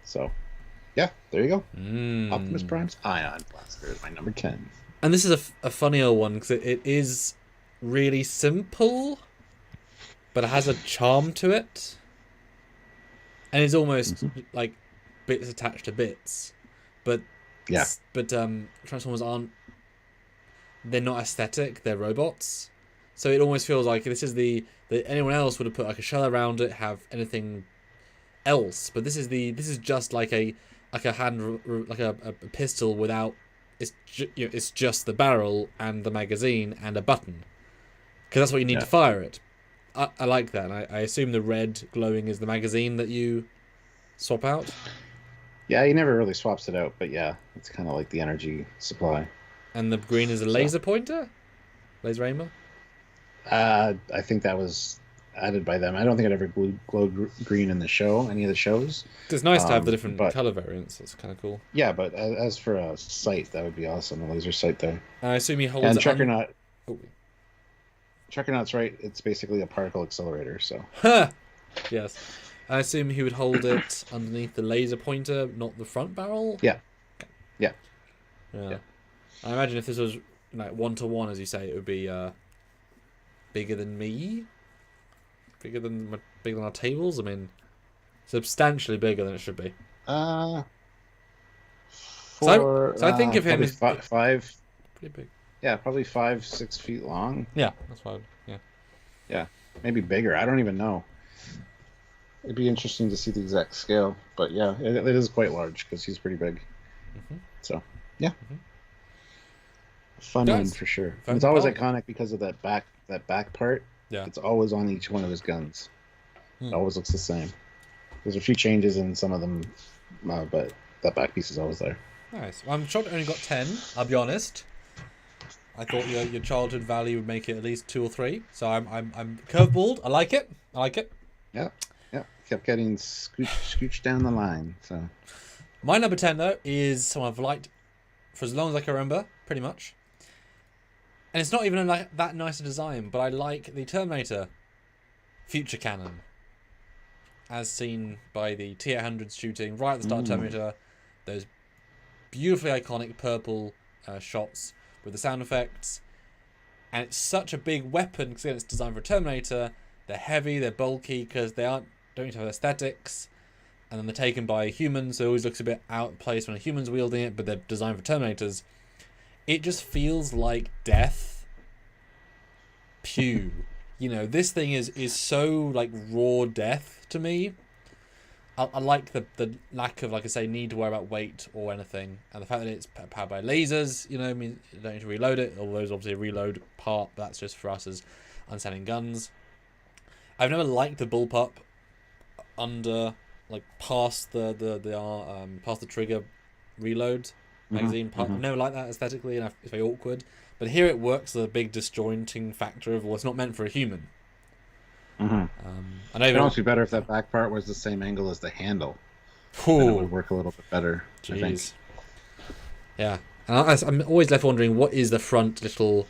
So, yeah, there you go. Optimus Prime's Ion Blaster is my number 10. And this is a funnier one because it is really simple, but it has a charm to it. And it's almost like bits attached to bits. But Transformers aren't, they're not aesthetic, they're robots. So it almost feels like this is anyone else would have put like a shell around it, have anything else. But this is just like a pistol without, it's just the barrel and the magazine and a button. because that's what you need Yeah. to fire it. I like that. And I assume the red glowing is the magazine that you swap out. Yeah, he never really swaps it out, but yeah, it's kind of like the energy supply. And the green is a laser pointer, laser aimer. I think that was added by them. I don't think it ever glowed green in the show, any of the shows. It's nice to have the different color variants. That's kind of cool. Yeah, but as for a sight, that would be awesome. A laser sight there. And I assume he holds. And Trekyards. Trekyards, right? It's basically a particle accelerator. So. Yes. I assume he would hold it underneath the laser pointer, not the front barrel. Yeah. Yeah. I imagine if this was like 1-to-1, as you say, it would be bigger than me, bigger than our tables. I mean, substantially bigger than it should be. So I think of him as five. Pretty big. Yeah, probably 5-6 feet long. Yeah, that's fine. Yeah. Yeah, maybe bigger. I don't even know. It'd be interesting to see the exact scale, but yeah, it is quite large because he's pretty big. Mm-hmm. So yeah, fun one for sure. It's always iconic because of that back part. Yeah, it's always on each one of his guns. It always looks the same. There's a few changes in some of them, but that back piece is always there. Nice. Well, I'm shocked it only got 10. I'll be honest. I thought your childhood value would make it at least 2 or 3. So I'm curveballed. I like it. Yeah. Kept getting scooched down the line. So my number 10 though is someone I've liked for as long as I can remember, pretty much. And it's not even like that nice a design, but I like the Terminator future cannon, as seen by the T-800s shooting right at the start of Terminator. Those beautifully iconic purple shots with the sound effects, and it's such a big weapon because it's designed for a Terminator. They're heavy, they're bulky because they don't need to have aesthetics, and then they're taken by humans, so it always looks a bit out of place when a human's wielding it, but they're designed for Terminators. It just feels like death. Pew. You know, this thing is so like raw death to me. I like the lack of, like I say, need to worry about weight or anything, and the fact that it's powered by lasers. You know, I mean, you don't need to reload it. Although there's obviously a reload part, but that's just for us as understanding guns. I've never liked the bullpup under, like, past the trigger reload magazine part. I've never liked that aesthetically, and it's very awkward. But here it works as a big disjointing factor of, well, it's not meant for a human. I know it'd almost be better if that back part was the same angle as the handle. Then it would work a little bit better. Jeez. I think. Yeah, and I'm always left wondering what is the front little.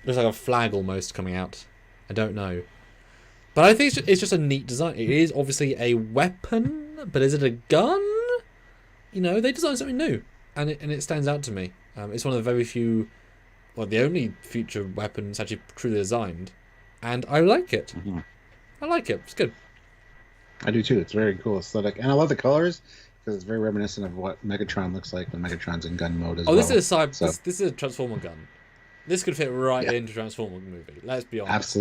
Looks like a flag almost coming out. I don't know, but I think it's just a neat design. It is obviously a weapon, but is it a gun? You know, they designed something new, and it stands out to me. It's one of the very few, well, the only future weapons actually truly designed. And I like it. I like it. It's good. I do too. It's very cool aesthetic, and I love the colors because it's very reminiscent of what Megatron looks like when Megatron's in gun mode as well. This is this is a Transformer gun. This could fit right into Transformer movie. Let's be honest.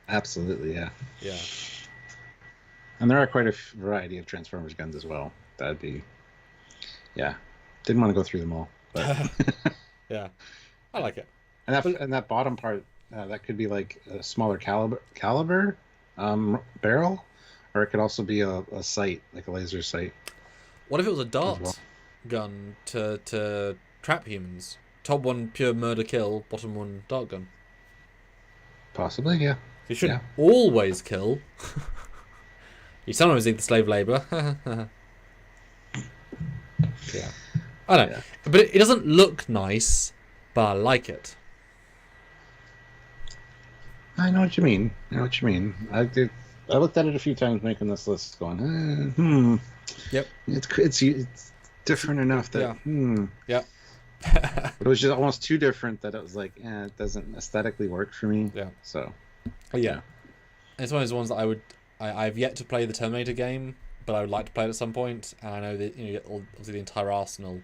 Absolutely, yeah. Yeah. And there are quite a variety of Transformers guns as well. That'd be, yeah. Didn't want to go through them all, but yeah, I like it. And that bottom part. That could be like a smaller caliber barrel, or it could also be a sight, like a laser sight. What if it was a dart gun to trap humans? Top one pure murder kill, bottom one dart gun. Possibly, yeah. You shouldn't always kill. You sometimes need the slave labor. Yeah, I know, but it doesn't look nice, but I like it. I know what you mean. I looked at it a few times making this list, going, Yep. It's different enough that. Yep. But it was just almost too different that it was like, it doesn't aesthetically work for me. Yeah. So. Yeah. It's one of those ones that I've yet to play the Terminator game, but I would like to play it at some point, and I know that you get obviously the entire arsenal,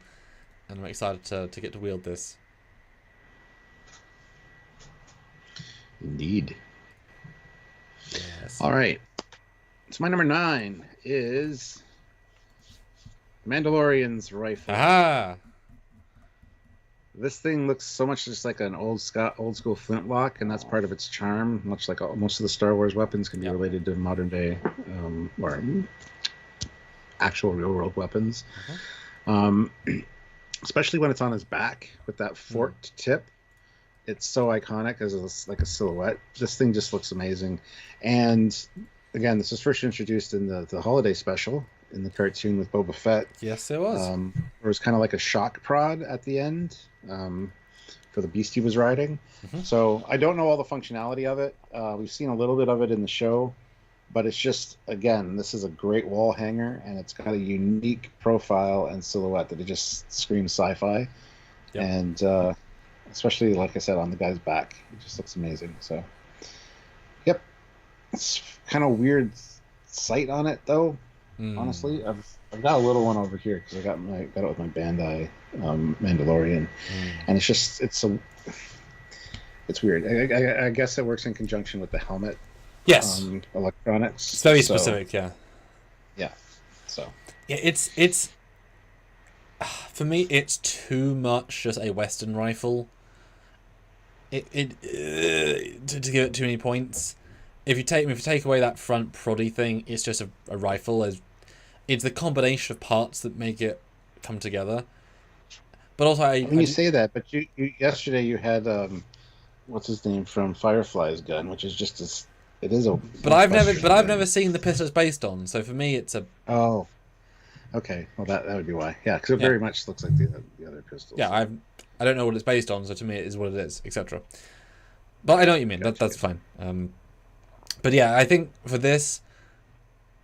and I'm excited to get to wield this. Indeed. Yes. All right. So my number 9 is Mandalorian's rifle. Aha! This thing looks so much just like an old school flintlock, and that's part of its charm. Much like most of the Star Wars weapons can be related to modern day or actual real world weapons. Especially when it's on his back with that forked tip. It's so iconic as like a silhouette. This thing just looks amazing. And again, this was first introduced in the holiday special in the cartoon with Boba Fett. Yes, it was. It was kind of like a shock prod at the end for the beast he was riding. So I don't know all the functionality of it. We've seen a little bit of it in the show, but it's just, again, this is a great wall hanger, and it's got a unique profile and silhouette that it just screams sci-fi. Yep. And especially, like I said, on the guy's back, it just looks amazing. So, yep, it's kind of weird sight on it though. Honestly, I've got a little one over here because I got it with my Bandai Mandalorian, and it's weird. I guess it works in conjunction with the helmet. Yes, electronics. It's very specific. Yeah. So yeah, it's for me, it's too much just a Western rifle. To give it too many points. If you take away that front proddy thing, it's just a rifle. It's the combination of parts that make it come together. But also, you say that, but you yesterday you had what's his name from Firefly's gun, which is just as it is a. But I've never seen the pistol it's based on. So for me, it's a. Oh. Okay, well that would be why. Yeah, because it very much looks like the other pistols. Yeah, I don't know what it's based on, so to me it is what it is, etc. But I know what you mean. Gotcha. That's fine. But yeah, I think for this,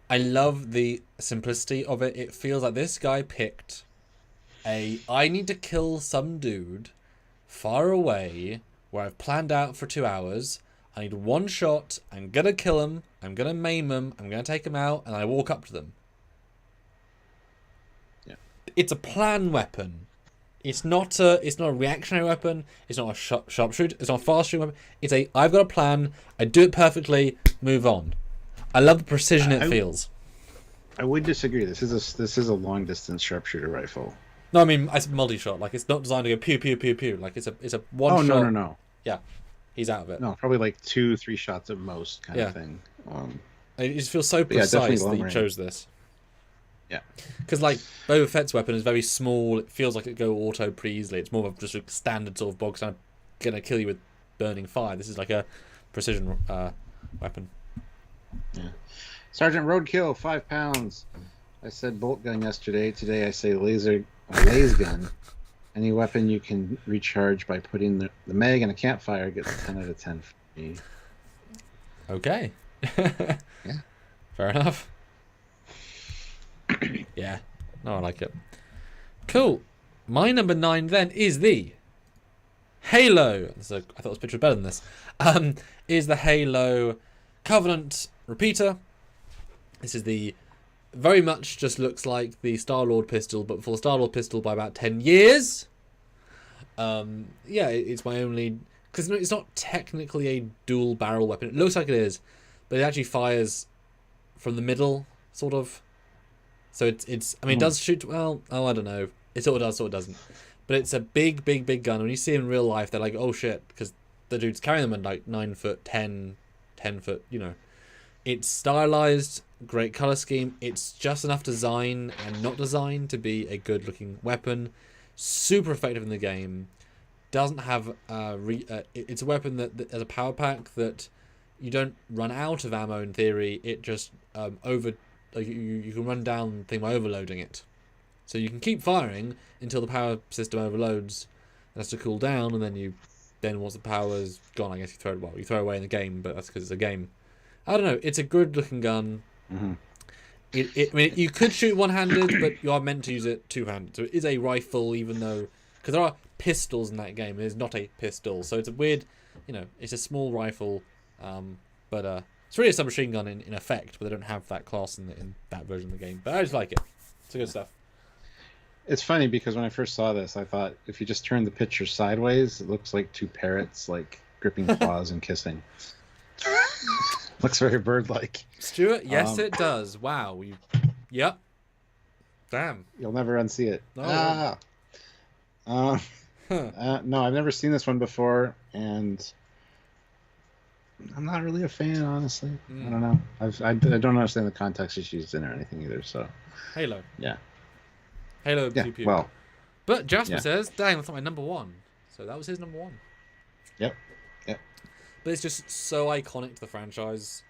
I love the simplicity of it. It feels like this guy picked I need to kill some dude far away where I've planned out for 2 hours. I need one shot. I'm gonna kill him. I'm gonna maim him. I'm gonna take him out, and I walk up to them. It's a plan weapon. It's not a reactionary weapon. It's not a sharpshooter. It's not a fast shooting weapon. It's I've got a plan. I do it perfectly. Move on. I love the precision it feels. I would disagree. This is a long distance sharpshooter rifle. No, I mean it's multi-shot. Like it's not designed to go pew pew pew pew. Like it's a one shot. Oh no. Yeah, he's out of it. No, probably like 2-3 shots at most kind of thing. It just feels so precise that you chose this. Yeah, because like Boba Fett's weapon is very small. It feels like it go auto pretty easily. It's more of just a standard sort of bog standard, gonna kill you with burning fire. This is like a precision weapon. Yeah. Sergeant Roadkill, 5 pounds. I said bolt gun yesterday. Today I say laser gun. Any weapon you can recharge by putting the mag in a campfire gets a 10 out of 10 for me. Okay. Yeah. Fair enough. Yeah. No, I like it. Cool. My number 9 then is the Halo. So I thought this picture was better than this. Is the Halo Covenant Repeater. This is the very much just looks like the Star-Lord pistol, but for the Star-Lord pistol by about 10 years. Yeah, it's my only... Because it's not technically a dual barrel weapon. It looks like it is, but it actually fires from the middle, sort of. So it's I mean, it does shoot... Well, I don't know. It sort of does, sort of doesn't. But it's a big, big, big gun. When you see it in real life, they're like, oh shit, because the dude's carrying them at like 9 foot, 10 foot, you know. It's stylized, great color scheme. It's just enough design and not design to be a good looking weapon. Super effective in the game. Doesn't have it's a weapon that has a power pack that you don't run out of ammo in theory. It just you can run down the thing by overloading it. So you can keep firing until the power system overloads and has to cool down, and then once the power's gone, I guess you throw it away in the game, but that's because it's a game. I don't know. It's a good looking gun. Mm-hmm. I mean, you could shoot one-handed, but you are meant to use it two-handed. So it is a rifle, even though... Because there are pistols in that game. It is not a pistol. So it's a weird... You know, it's a small rifle. But it's really a submachine gun in effect, but they don't have that class in that version of the game. But I just like it. It's good stuff. It's funny because when I first saw this, I thought if you just turn the picture sideways, it looks like two parrots, like, gripping claws and kissing. Looks very bird-like. Stuart, yes, it does. Wow. Yep. Damn. You'll never unsee it. No. No, I've never seen this one before, and I'm not really a fan, honestly. I don't know. I don't understand the context she's used in or anything either. So Halo. yeah, Halo. yeah. Pew pew. Well, But Jasper yeah. says, "Dang, that's not my number one." So that was his number one. Yep. Yep. But it's just so iconic to the franchise,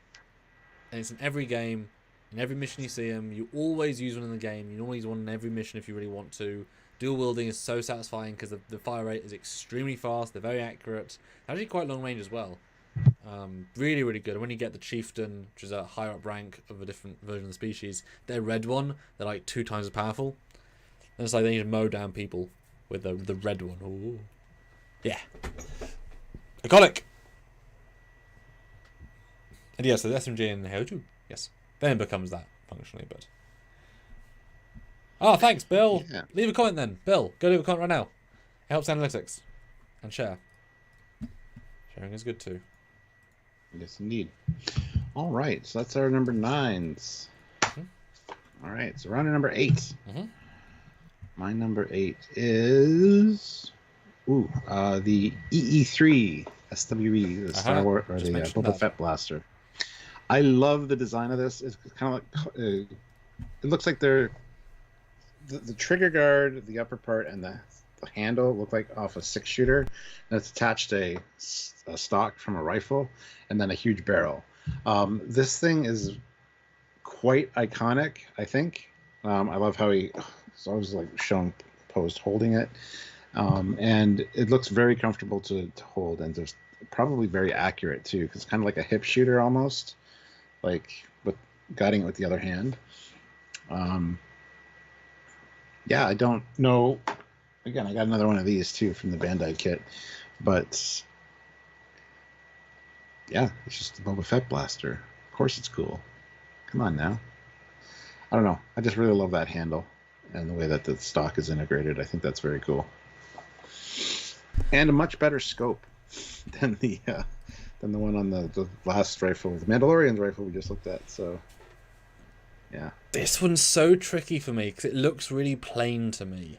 and it's in every game, in every mission you see him. You always use one in the game. You normally use one in every mission if you really want to. Dual wielding is so satisfying because the fire rate is extremely fast. They're very accurate. Actually, quite long range as well. Really, really good. And when you get the chieftain, which is a higher up rank of a different version of the species, their red one, they're like 2 times as powerful. And it's like they need to mow down people with the red one. Ooh. Yeah. Iconic. And yes, so the SMG in Halo 2. Yes. Then it becomes that, functionally, but... Oh, thanks, Bill. Yeah. Leave a comment then. Bill, go leave a comment right now. It helps analytics. And share. Sharing is good too. Yes, indeed. All right, so that's our number 9s. Mm-hmm. All right, so we're on to number 8. Mm-hmm. My number 8 is the EE3 SWE, the Star Wars or the Boba Fett blaster. I love the design of this. It's kind of like it looks like the trigger guard, the upper part, and the handle look like off a 6-shooter. That's attached to a stock from a rifle, and then a huge barrel. This thing is quite iconic, I think. I love how he's always like shown posed holding it, and it looks very comfortable to hold, and there's probably very accurate too, because it's kind of like a hip shooter almost, like with guiding it with the other hand. Yeah, I don't know. Again, I got another one of these too from the Bandai kit, but yeah, it's just the Boba Fett blaster. Of course it's cool. Come on now. I don't know. I just really love that handle and the way that the stock is integrated. I think that's very cool. And a much better scope than the one on the last rifle, the Mandalorian's rifle we just looked at. So yeah. This one's so tricky for me because it looks really plain to me.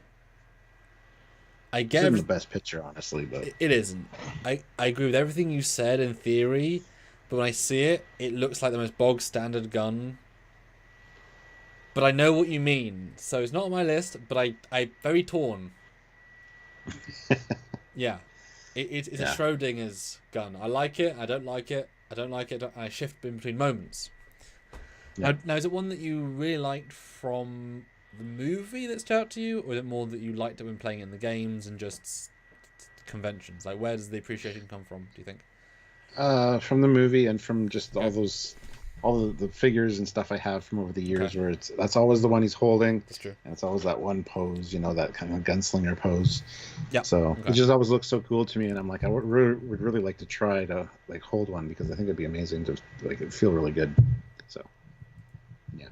I get It's the best picture, honestly, but it isn't. I agree with everything you said in theory, but when I see it, it looks like the most bog standard gun. But I know what you mean, so it's not on my list. But I very torn. Yeah, it's a Schrodinger's gun. I like it. I don't like it. I don't like it. I shift in between moments. Yeah. Now, is it one that you really liked from the movie that stood out to you, or is it more that you liked it when playing it in the games and just conventions? Like, where does the appreciation come from, do you think? From the movie and from just all the figures and stuff I have from over the years, where that's always the one he's holding. That's true. And it's always that one pose, that kind of gunslinger pose. Yeah. So it just always looks so cool to me, and I'm like, I would really like to try to like hold one, because I think it'd be amazing to like it'd feel really good. So yeah.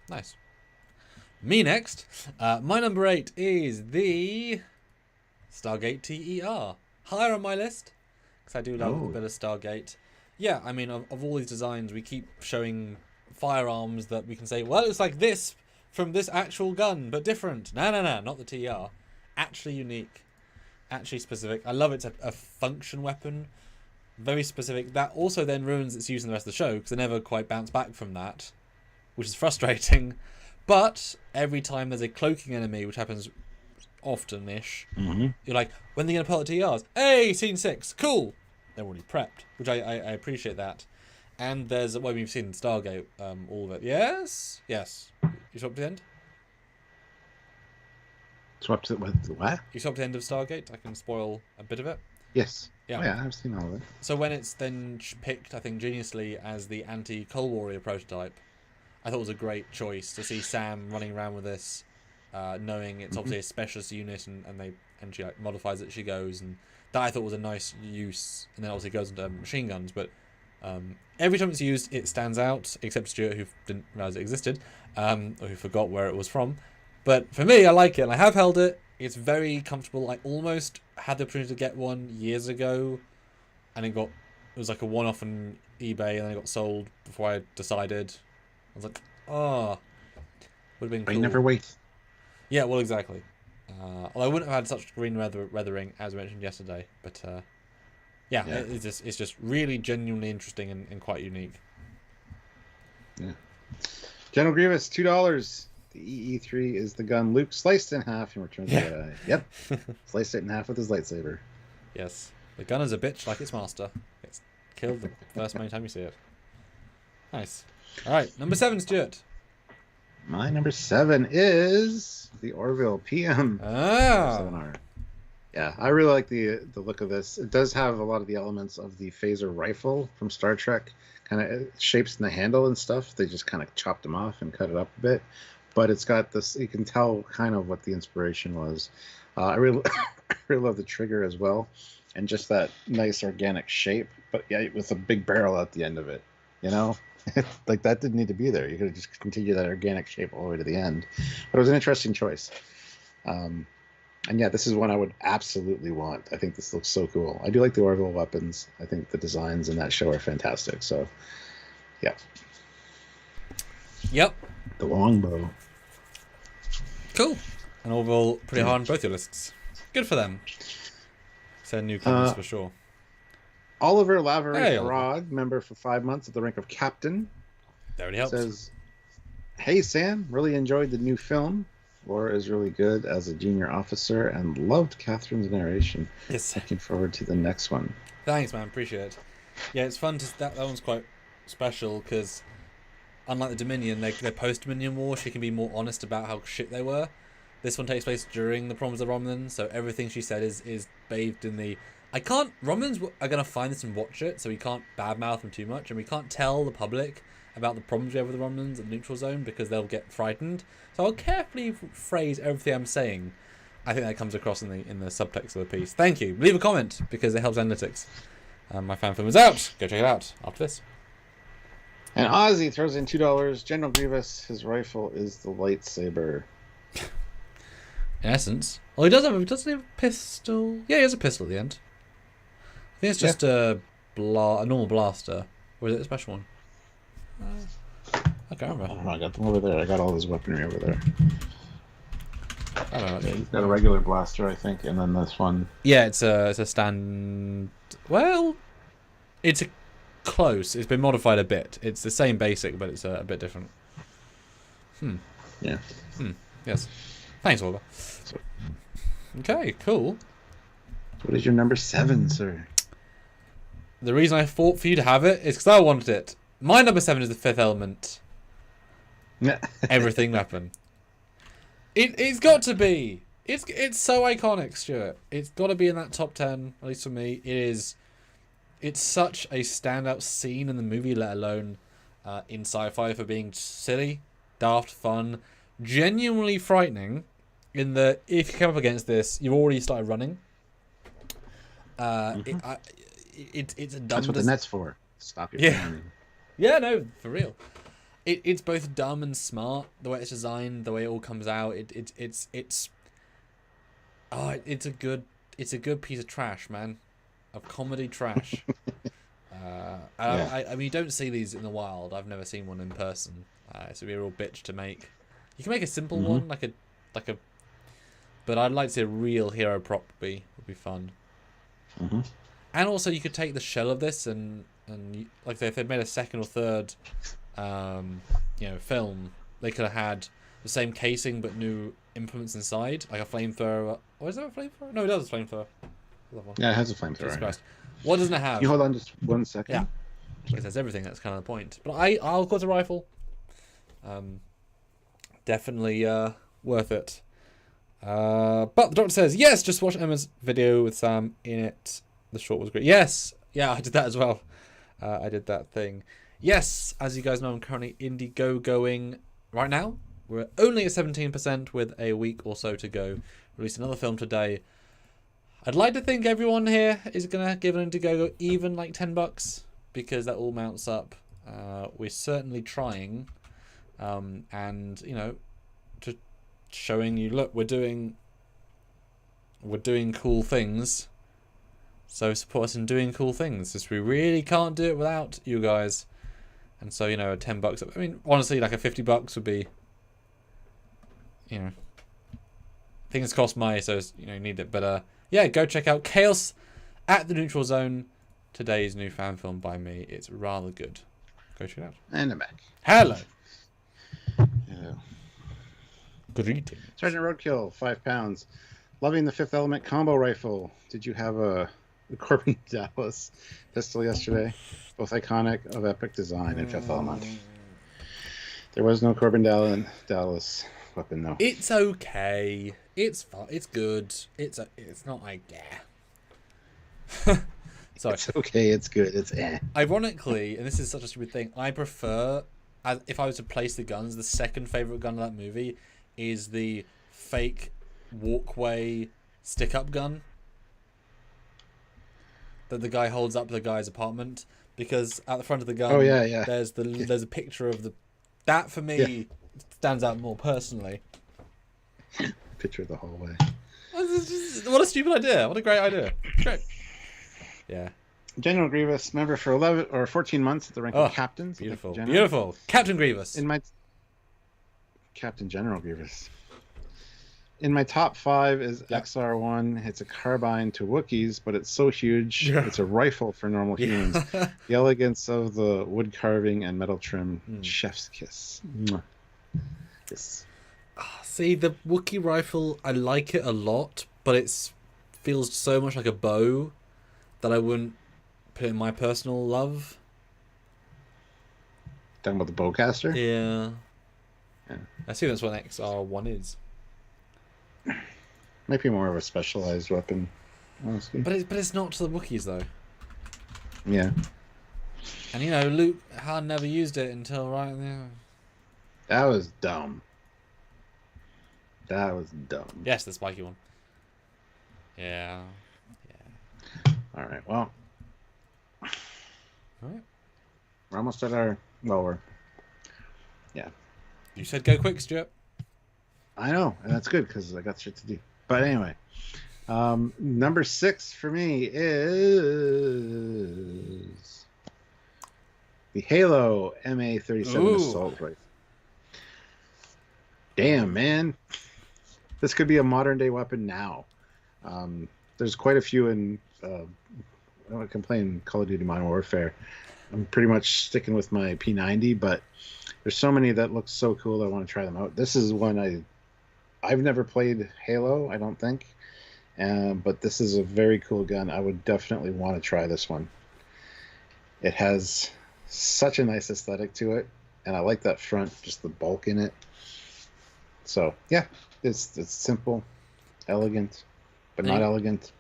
Nice. Me next. My number 8 is the Stargate TER. Higher on my list, because I do love a bit of Stargate. Yeah, I mean, of all these designs, we keep showing firearms that we can say, well, it's like this from this actual gun, but different. No, not the TER. Actually unique. Actually specific. I love it's a function weapon. Very specific. That also then ruins its use in the rest of the show, because they never quite bounce back from that, which is frustrating. But every time there's a cloaking enemy, which happens often-ish, you're like, when are they going to pull out TRs? Hey, scene 6, cool! They're already prepped, which I appreciate that. And there's, well, we've seen Stargate, all of it. Yes? Yes. You swapped to the end? Swapped it with what? You swapped to the end of Stargate? I can spoil a bit of it. Yes. Yeah. Oh, yeah, I've seen all of it. So when it's then picked, I think, geniusly as the anti-Cold Warrior prototype, I thought it was a great choice to see Sam running around with this, knowing it's obviously a specialist unit, and she like modifies it as she goes, and that I thought was a nice use. And then obviously it goes into machine guns, but every time it's used, it stands out, except Stuart, who didn't realize it existed, or who forgot where it was from. But for me, I like it, and I have held it. It's very comfortable. I almost had the opportunity to get one years ago, and it was like a one-off on eBay, and then it got sold before I decided. I was like, would have been cool. You never wait. Yeah, well, exactly. Although I wouldn't have had such green weathering as I mentioned yesterday, but yeah, Yeah. It's just really genuinely interesting and quite unique. Yeah. General Grievous, $2. The EE3 is the gun Luke sliced in half and returns the Jedi. Yep. Sliced it in half with his lightsaber. Yes. The gun is a bitch like its master. It's killed the first main time you see it. Nice. Alright, number 7, Stuart. My number 7 is the Orville PM. Ah. 7R. Yeah, I really like the look of this. It does have a lot of the elements of the phaser rifle from Star Trek. Kind of shapes in the handle and stuff. They just kind of chopped them off and cut it up a bit. But it's got this, you can tell kind of what the inspiration was. I really, I really love the trigger as well. And just that nice organic shape. But yeah, with a big barrel at the end of it. You know? Like that didn't need to be there. You could have just continued that organic shape all the way to the end. But it was an interesting choice. And yeah, this is one I would absolutely want. I think this looks so cool. I do like the Orville weapons. I think the designs in that show are fantastic. So, yeah. Yep. The longbow. Cool. And Orville pretty high on both your lists. Good for them. So newcomers for sure. Oliver Lavery member for 5 months at the rank of captain. That really helps. Says, "Hey Sam, really enjoyed the new film. Laura is really good as a junior officer and loved Catherine's narration. Yes. Looking forward to the next one." Thanks, man. Appreciate it. Yeah, it's fun to that one's quite special because unlike the Dominion, they're post-Dominion War. She can be more honest about how shit they were. This one takes place during the problems of the Romulans, so everything she said is bathed in the. Romulans are gonna find this and watch it, so we can't badmouth them too much, and we can't tell the public about the problems we have with the Romulans at the neutral zone because they'll get frightened. So I'll carefully phrase everything I'm saying. I think that comes across in the subtext of the piece. Thank you. Leave a comment because it helps analytics. My fan film is out. Go check it out after this. And Ozzy throws in $2. General Grievous, his rifle is the lightsaber. In essence, well, doesn't he have a pistol? Yeah, he has a pistol at the end. I think it's just a normal blaster, or is it a special one? I can't remember. I don't know, I got them over there. I got all his weaponry over there. I don't know. Yeah, he's got a regular blaster, I think, and then this one. Yeah, it's a stand. Well, it's a close. It's been modified a bit. It's the same basic, but it's a bit different. Yeah. Yes. Thanks, Oliver. Okay, cool. What is your number 7, sir? The reason I fought for you to have it is because I wanted it. My number 7 is the Fifth Element. Everything weapon. It's got to be. It's so iconic, Stuart. It's got to be in that top 10, at least for me. It's such a standout scene in the movie, let alone in sci-fi, for being silly, daft, fun, genuinely frightening. In the if you come up against this, you've already started running. It's a dumb. That's what the net's for. Stop your running. Yeah, no, for real. It's both dumb and smart. The way it's designed, the way it all comes out. It's a good piece of trash, man. Of comedy trash. I mean, you don't see these in the wild. I've never seen one in person. It's a real bitch to make. You can make a simple one, like a. But I'd like to see a real hero prop would be fun. And also, you could take the shell of this and like if they'd made a second or third, film, they could have had the same casing but new implements inside, like a flamethrower. Oh, is that a flamethrower? No, it does a flamethrower. Yeah, it has a flamethrower. Christ. What doesn't it have? You hold on just 1 second. Yeah. It has everything. That's kind of the point. But I'll go to rifle. Definitely worth it. But the doctor says, yes, just watch Emma's video with Sam in it. The short was great. Yes. Yeah, I did that as well. I did that thing. Yes, as you guys know, I'm currently Indiegogoing right now. We're only at 17% with a week or so to go. Released another film today. I'd like to think everyone here is going to give an Indiegogo even like $10 because that all mounts up. We're certainly trying. And, to showing you, look, we're doing cool things. So support us in doing cool things, because we really can't do it without you guys. And so, $10. I mean, honestly, like a $50 would be, things cost money, so you need it. But yeah, go check out Chaos at the Neutral Zone, today's new fan film by me. It's rather good. Go check it out. And I'm back. Hello. Hello. Greetings. Sergeant Roadkill, 5 pounds. Loving the Fifth Element combo rifle. Did you have a Corbin Dallas pistol yesterday? Both iconic, of epic design in Fifth Element. There was no Corbin Dallas weapon though. It's okay. It's fun. It's good. It's not like Sorry. It's okay. It's good. It's eh. Ironically, and this is such a stupid thing, I prefer, if I was to place the guns, the second favorite gun of that movie is the fake walkway stick-up gun that the guy holds up to the guy's apartment, because at the front of the gun, there's a picture of that for me stands out more personally. Picture of the hallway. What a stupid idea! What a great idea! Great. Yeah. General Grievous, member for 11 or 14 months at the rank of captain. So beautiful, beautiful. Captain Grievous. Captain General Grievous. In my top 5 is XR1. It's a carbine to Wookiees, but it's so huge. It's a rifle for normal humans. The elegance of the wood carving and metal trim. Chef's kiss. Mwah. Yes. See, the Wookiee rifle, I like it a lot, but it feels so much like a bow that I wouldn't put in my personal love. Talking about the bowcaster? Yeah. I see that's what an XR1 is. Might be more of a specialized weapon, honestly. But it's not to the Wookiees though. Yeah. And Luke Han never used it until right there. That was dumb. Yes, the spiky one. Yeah. All right. Well. All right. We're almost at our lower. Yeah. You said go quick, Stuart. I know, and that's good because I got shit to do. But anyway, number 6 for me is the Halo MA-37 assault rifle. Damn, man, this could be a modern day weapon now. There's quite a few in. I don't complain Call of Duty Modern Warfare. I'm pretty much sticking with my P90, but there's so many that look so cool I want to try them out. This is one I've never played Halo, I don't think, but this is a very cool gun. I would definitely want to try this one. It has such a nice aesthetic to it, and I like that front, just the bulk in it. So yeah, it's simple, elegant, but not elegant.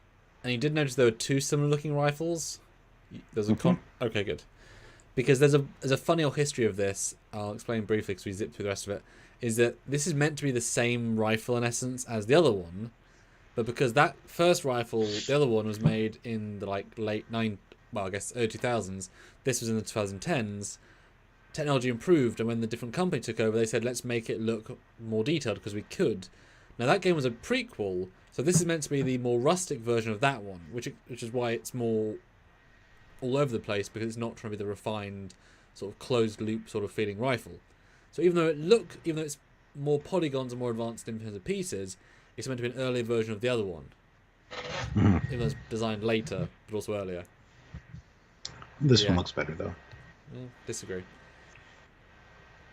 And you did notice there were 2 similar looking rifles. There's a okay, good. Because there's a funny old history of this. I'll explain briefly because we zipped through the rest of it. Is that this is meant to be the same rifle in essence as the other one, but because that first rifle, the other one was made in the early 2000s. This was in the 2010s. Technology improved, and when the different company took over, they said let's make it look more detailed because we could. Now that game was a prequel, so this is meant to be the more rustic version of that one, which is why it's more all over the place, because it's not trying to be the refined sort of closed loop sort of feeling rifle. So even though it's more polygons and more advanced in terms of pieces, it's meant to be an earlier version of the other one. Even though it's designed later, but also earlier. This one looks better though. Disagree.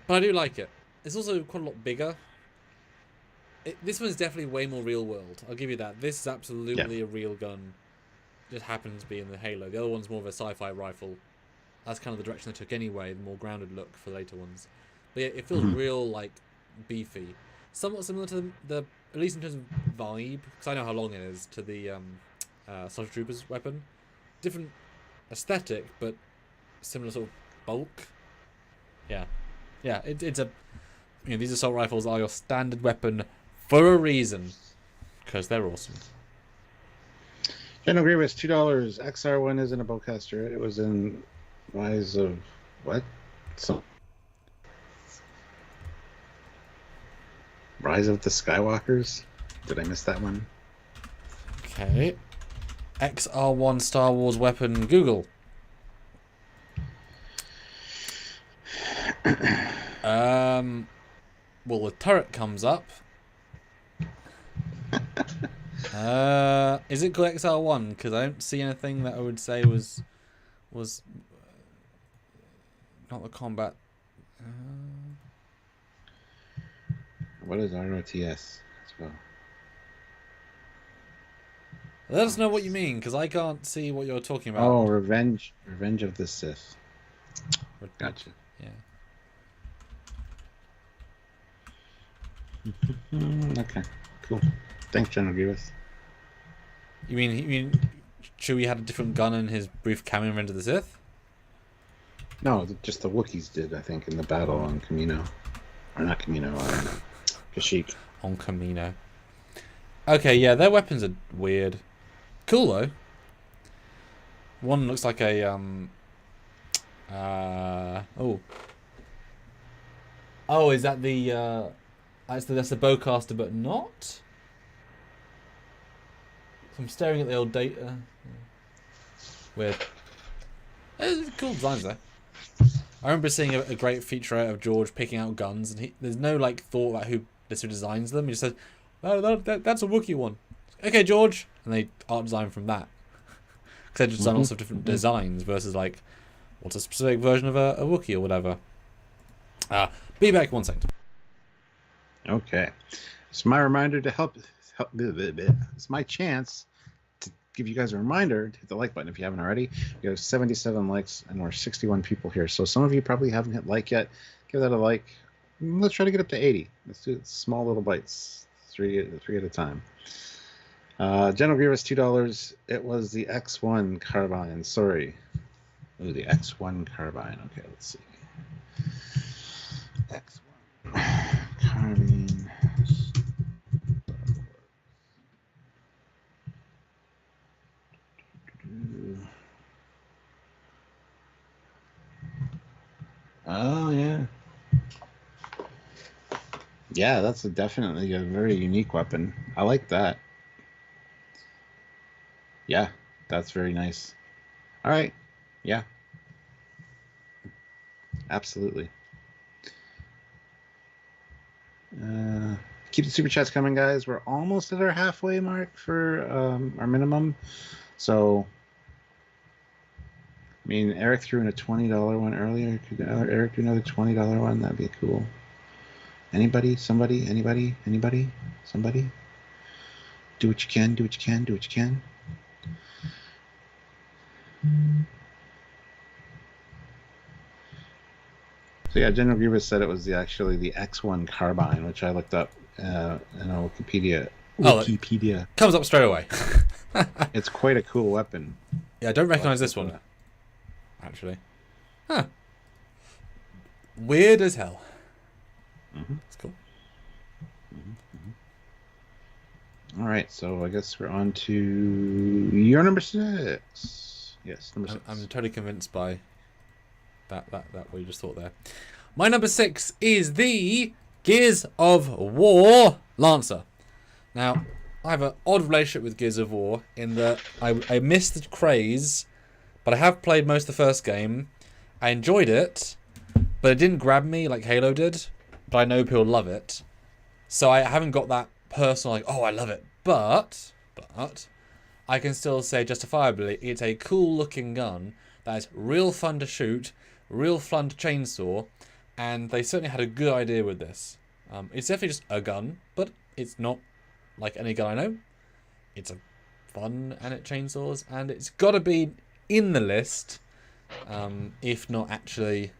But I do like it. It's also quite a lot bigger. This one's definitely way more real world. I'll give you that. This is absolutely a real gun. It just happens to be in the Halo. The other one's more of a sci-fi rifle. That's kind of the direction they took anyway, the more grounded look for later ones. But yeah, it feels real, beefy. Somewhat similar to the at least in terms of vibe, because I know how long it is, to the Starship Troopers weapon. Different aesthetic, but similar sort of bulk. Yeah. Yeah, it's a... these assault rifles are your standard weapon for a reason. Because they're awesome. General Grievous, $2. XR1 isn't a bowcaster. It was in Rise of... What? Rise of the Skywalkers? Did I miss that one? Okay. XR1 Star Wars weapon, Google. Well, the turret comes up. Is it called XR1? Because I don't see anything that I would say was not the combat. What is ROTS as well? Let us know what you mean, because I can't see what you're talking about. Oh, Revenge of the Sith. Gotcha. Yeah. Okay, cool. Thanks, General Grievous. You mean Chewie had a different gun in his brief cameo in Revenge of the Sith? No, just the Wookiees did, I think, in the battle on Kamino. Or not Kamino, Kashyyyk. On Kamino. Okay, yeah, their weapons are weird. Cool, though. One looks like a, Oh, is that the, that's the bowcaster, but not? I'm staring at the old data. Weird. Cool designs, though. I remember seeing a great featurette of George picking out guns, and there's no like thought about who designs them. He just says, "Oh, that's a Wookiee one." Okay, George, and they art design from that. Because they design lots of different designs versus like, what's a specific version of a Wookiee or whatever. Be back 1 second. Okay, it's my reminder to help. It's my chance to give you guys a reminder to hit the like button if you haven't already. We have 77 likes and we're 61 people here, so some of you probably haven't hit like yet. Give that a like. Let's try to get up to 80. Let's do small little bites, three at a time. General Grievous, $2. It was the X1 carbine. Sorry, it was the X1 carbine. Okay, let's see. X1 carbine. Oh yeah. Yeah, that's definitely a very unique weapon. I like that. Yeah, that's very nice. All right. Yeah. Absolutely. Keep the super chats coming, guys. We're almost at our halfway mark for our minimum. So, I mean, Eric threw in a $20 one earlier. Could Eric do another $20 one? That'd be cool. Anybody? Somebody? Anybody? Anybody? Somebody? Do what you can. Do what you can. Do what you can. So yeah, General Grievous said it was actually the X1 carbine, which I looked up in Wikipedia. Wikipedia comes up straight away. It's quite a cool weapon. Yeah, I don't recognize this one, actually. Huh. Weird as hell. It's cool. All right, so I guess we're on to your number 6. Yes, number 6. I'm totally convinced by that what you just thought there. My number 6 is the Gears of War Lancer. Now, I have an odd relationship with Gears of War in that I missed the craze, but I have played most of the first game. I enjoyed it, but it didn't grab me like Halo did. But I know people love it, so I haven't got that personal like, oh, I love it. But I can still say justifiably it's a cool looking gun that is real fun to shoot, real fun to chainsaw, and they certainly had a good idea with this. It's definitely just a gun, but it's not like any gun I know. It's a fun and it chainsaws, and it's got to be in the list, if not actually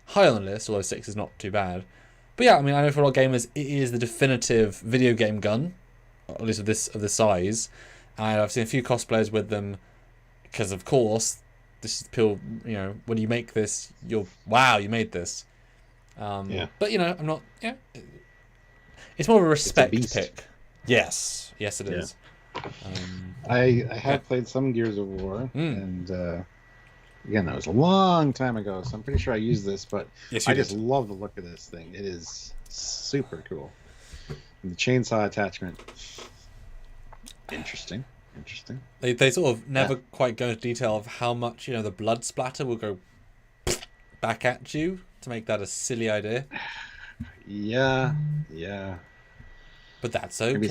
high on the list, although 6 is not too bad. But yeah, I mean, I know for a lot of gamers, it is the definitive video game gun, at least of this size. And I've seen a few cosplayers with them, because of course, this is people. You know, when you make this, wow, you made this. Yeah. But you know, I'm not. Yeah, it's more of a respect pick. Yes, it is. I have played some Gears of War, and again, that was a long time ago, so I'm pretty sure I used this, but yes, I just love the look of this thing. It is super cool. And the chainsaw attachment, interesting. They sort of never quite go into detail of how much, the blood splatter will go back at you to make that a silly idea. Yeah. But that's okay. Maybe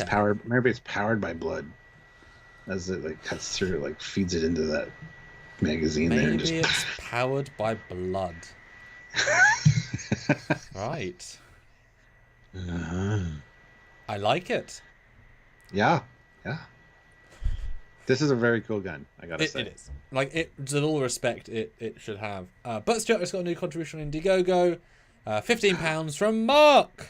it's powered by blood, as it like cuts through, like feeds it into that magazine. Maybe it's powered by blood. Right. I like it. Yeah. This is a very cool gun, I gotta say. It is. Like, with all respect, it should have. But Stuart's got a new contribution on Indiegogo. £15 from Mark.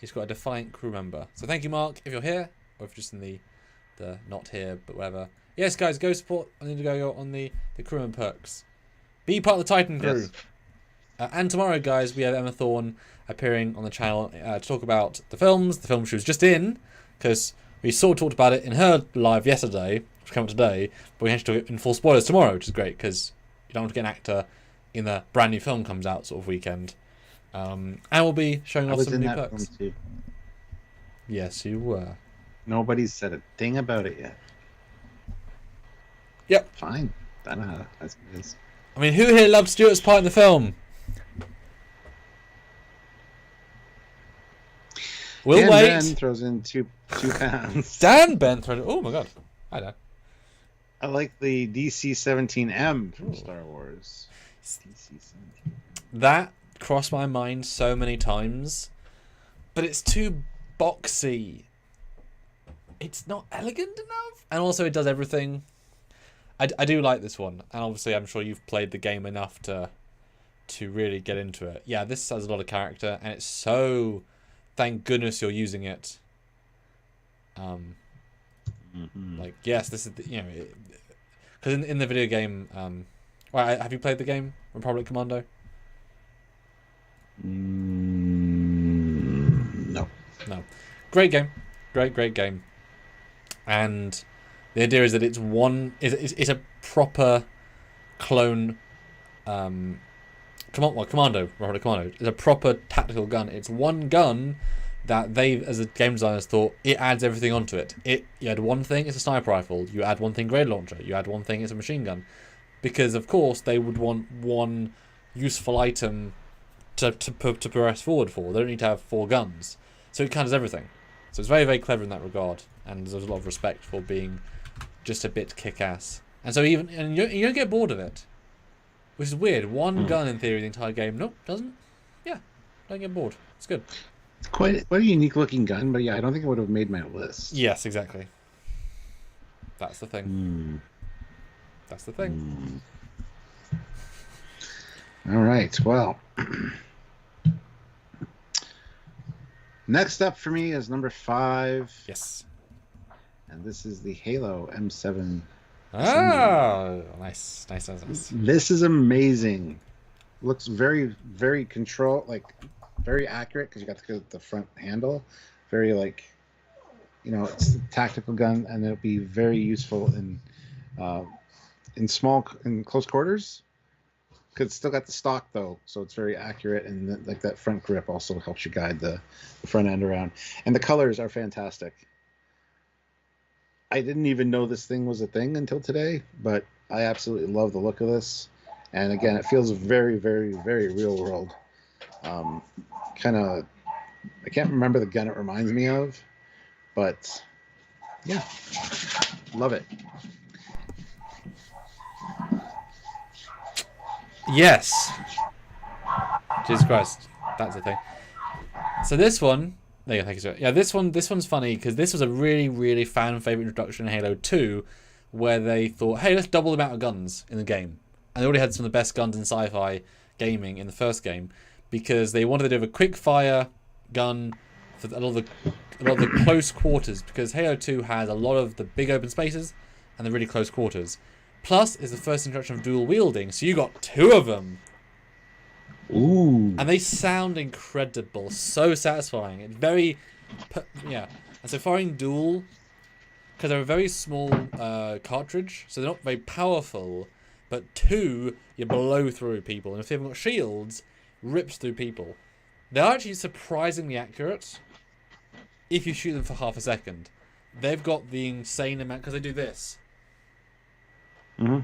He's got a Defiant crew member. So thank you, Mark, if you're here, or if you're just in the not here, but whatever. Yes, guys, go support on Indiegogo on the crewman perks. Be part of the Titan crew. Yes. And tomorrow, guys, we have Emma Thorne appearing on the channel to talk about the film she was just in, because we sort of talked about it in her live yesterday, which came out today, but we actually talk it in full spoilers tomorrow, which is great, because you don't want to get an actor in a brand new film comes out sort of weekend. And we'll be showing off some new perks. Too. Yes, you were. Nobody's said a thing about it yet. Yep. Fine. I don't know. That's what it is. I mean, who here loved Stuart's part in the film? We'll wait. Ben throws in two pounds. Ben throws. Oh my god! I know. I like the DC-17M from Star Wars. DC-17. That crossed my mind so many times, but it's too boxy. It's not elegant enough, and also it does everything. I do like this one, and obviously I'm sure you've played the game enough to really get into it. Yeah, this has a lot of character, and it's so. Thank goodness you're using it. Like, yes, this is because in the video game. Right, have you played the game Republic Commando? No. Great game, great game, and the idea is that it's a proper clone. Commando, Republic Commando, is a proper tactical gun. It's one gun that they, as a game designers, thought it adds everything onto it. You add one thing, it's a sniper rifle. You add one thing, grenade launcher. You add one thing, it's a machine gun. Because of course they would want one useful item to progress forward for. They don't need to have 4 guns. So it kind of does everything. So it's very, very clever in that regard, and there's a lot of respect for being just a bit kick-ass. And so you don't get bored of it. Which is weird. One gun in theory the entire game. Nope, doesn't. Yeah, don't get bored. It's good. It's quite a unique looking gun, but yeah, I don't think it would have made my list. Yes, exactly. That's the thing. That's the thing. All right, well. Next up for me is number 5. Yes. And this is the Halo M7. Oh, nice. This is amazing. Looks very, very very accurate because you got the front handle. Very it's a tactical gun, and it'll be very useful in close quarters. Because it's still got the stock though, so it's very accurate, and that front grip also helps you guide the front end around. And the colors are fantastic. I didn't even know this thing was a thing until today, but I absolutely love the look of this. And again, it feels very, very, very real world. I can't remember the gun it reminds me of, but yeah, love it. Yes. Jesus Christ, that's the thing. So this one. There you go, thank you, sir. Yeah, this one's funny because this was a really, really fan favorite introduction in Halo 2, where they thought, hey, let's double the amount of guns in the game. And they already had some of the best guns in sci-fi gaming in the first game, because they wanted to have a quick fire gun for a lot of the close quarters, because Halo 2 has a lot of the big open spaces and the really close quarters. Plus, it's the first introduction of dual wielding, so you got 2 of them. Ooh. And they sound incredible, so satisfying. It's very, and so firing dual, because they're a very small cartridge, so they're not very powerful. But 2, you blow through people, and if they haven't got shields, rips through people. They're actually surprisingly accurate if you shoot them for half a second. They've got the insane amount because they do this. Mm-hmm.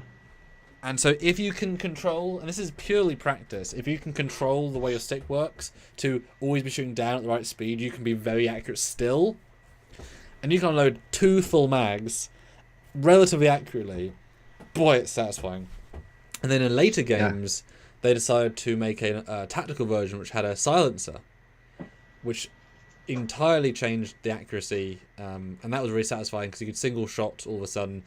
And so if you can control, and this is purely practice, if you can control the way your stick works to always be shooting down at the right speed, you can be very accurate still and you can unload 2 full mags relatively accurately, boy, it's satisfying. And then in later games, they decided to make a tactical version which had a silencer, which entirely changed the accuracy, and that was really satisfying because you could single shot all of a sudden,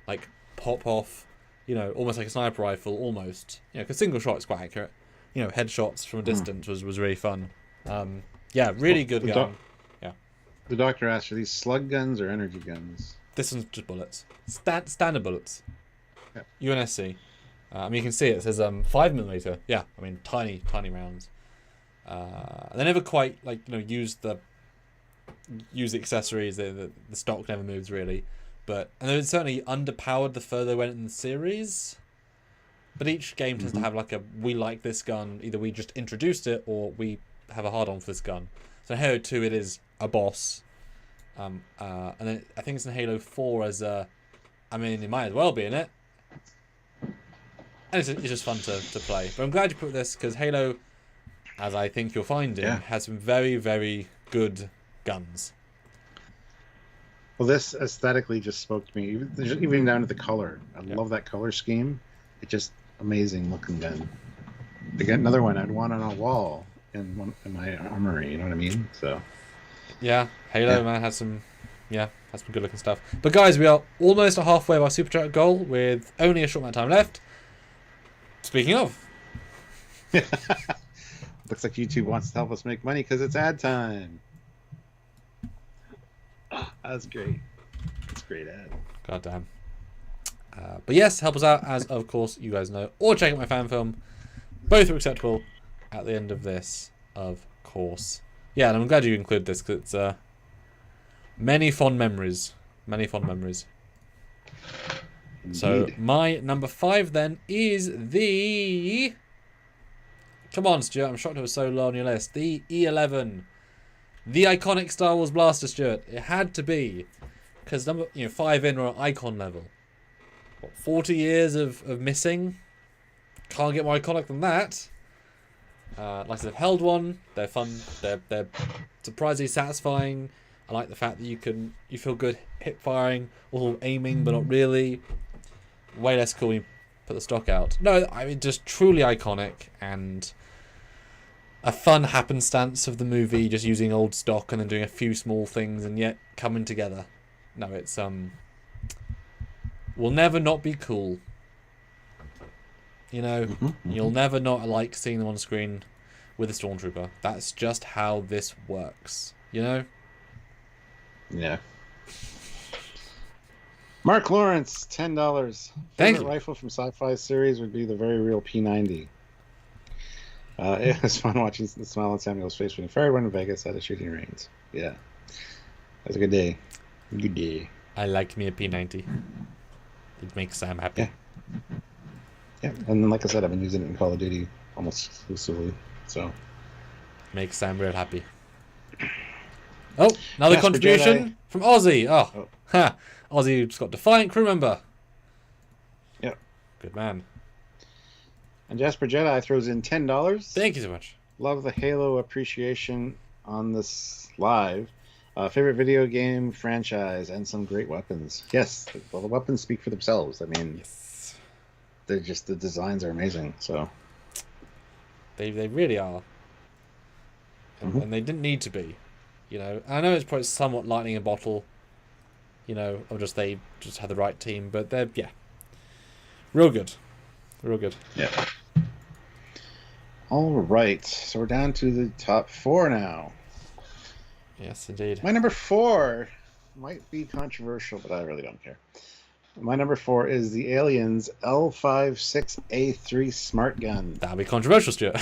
like pop off, almost like a sniper rifle, almost. Because single shot is quite accurate. Headshots from a distance was really fun. Really good gun. The doctor asked, are these slug guns or energy guns? This one's just bullets. Standard bullets. Yep. UNSC. You can see it says 5mm. Yeah, tiny rounds. They never quite use the accessories. The stock never moves really, and they certainly underpowered the further they went in the series. But each game tends to have we like this gun. Either we just introduced it or we have a hard on for this gun. So in Halo 2 it is a boss, and then I think it's in Halo 4 as it might as well be in it. And it's just fun to play. But I'm glad you put this because Halo, as I think you'll find it, has some very, very good guns. Well, this aesthetically just spoke to me, even down to the color. I love that color scheme. It's just amazing looking gun. To get another one, I'd want on a wall in my armory. You know what I mean? So. Yeah, Halo man has some good looking stuff. But guys, we are almost halfway of our super chat goal with only a short amount of time left. Speaking of. Looks like YouTube wants to help us make money because it's ad time. That's great. That's a great ad. God damn. But yes, help us out, as of course you guys know. Or check out my fan film. Both are acceptable at the end of this, of course. Yeah, and I'm glad you include this because it's many fond memories. Many fond memories. Indeed. So my number 5 then is the... Come on, Stuart. I'm shocked it was so low on your list. The E11. The iconic Star Wars blaster, Stuart. It had to be. Because 5 in, we're at icon level. What, 40 years of missing? Can't get more iconic than that. Like I said, I've held one. They're fun. They're surprisingly satisfying. I like the fact that you feel good hip firing, or aiming, but not really. Way less cool when you put the stock out. No, just truly iconic and a fun happenstance of the movie, just using old stock and then doing a few small things and yet coming together. No, it's will never not be cool. You'll never not like seeing them on screen with a stormtrooper. That's just how this works. Yeah. Mark Lawrence, $10. Favorite rifle from Sci-Fi series would be the very real P90. It was fun watching the smile on Samuel's face when he fired one in Vegas at a shooting range. Yeah. That was a good day. Good day. I like me a P90. It makes Sam happy. Yeah, and then like I said, I've been using it in Call of Duty almost exclusively. So makes Sam real happy. Oh, another contribution from Ozzy. Oh. Ha! Ozzy just got Defiant crew member. Yep. Good man. And Jasper Jedi throws in $10. Thank you so much. Love the Halo appreciation on this live. Favorite video game franchise and some great weapons. Yes, well, the weapons speak for themselves. Yes. They're just, the designs are amazing. So they really are. And they didn't need to be. I know it's probably somewhat lightning in a bottle. Or they just had the right team, but they're real good. Real good. Yeah. All right, so we're down to the top 4 now. Yes, indeed. My number 4 might be controversial, but I really don't care. My number 4 is the Aliens L56A3 Smart Gun. That'll be controversial, Stuart.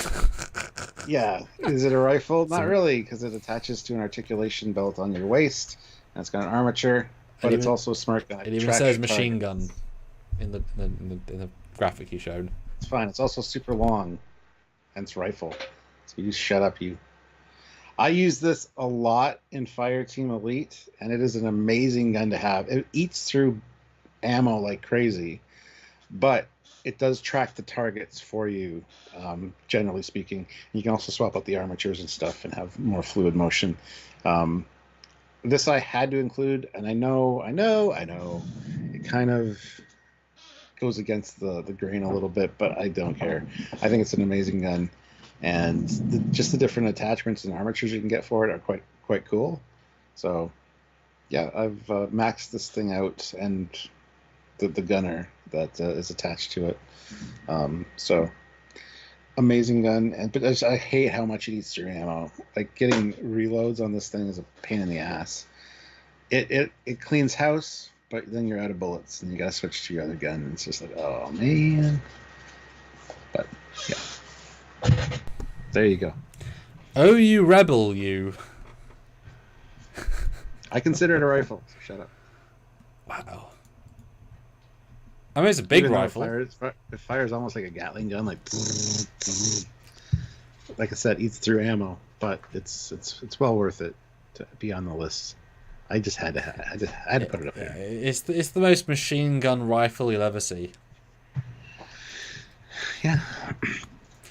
Yeah. Is it a rifle? Not really, because it attaches to an articulation belt on your waist, and it's got an armature, but it's also a smart gun. It even says machine gun in the graphic you showed. It's fine. It's also super long, hence rifle. So you shut up, you. I use this a lot in Fireteam Elite, and it is an amazing gun to have. It eats through ammo like crazy, but it does track the targets for you, generally speaking. You can also swap out the armatures and stuff and have more fluid motion. This I had to include, and I know, it kind of goes against the grain a little bit, but I don't care. I think it's an amazing gun, and just the different attachments and armatures you can get for it are quite cool. So, yeah, I've maxed this thing out, and the gunner that is attached to it. So amazing gun, but I hate how much it eats through ammo. Like getting reloads on this thing is a pain in the ass. It cleans house, but then you're out of bullets and you gotta switch to your other gun. And it's just like, oh man. But yeah, there you go. Oh, you rebel, you. I consider it a rifle. So shut up. Wow. I mean, it's a big rifle. It fires almost like a Gatling gun, like I said, eats through ammo, but it's well worth it to be on the list. I just had to put it up there. It's the most machine gun rifle you'll ever see. Yeah,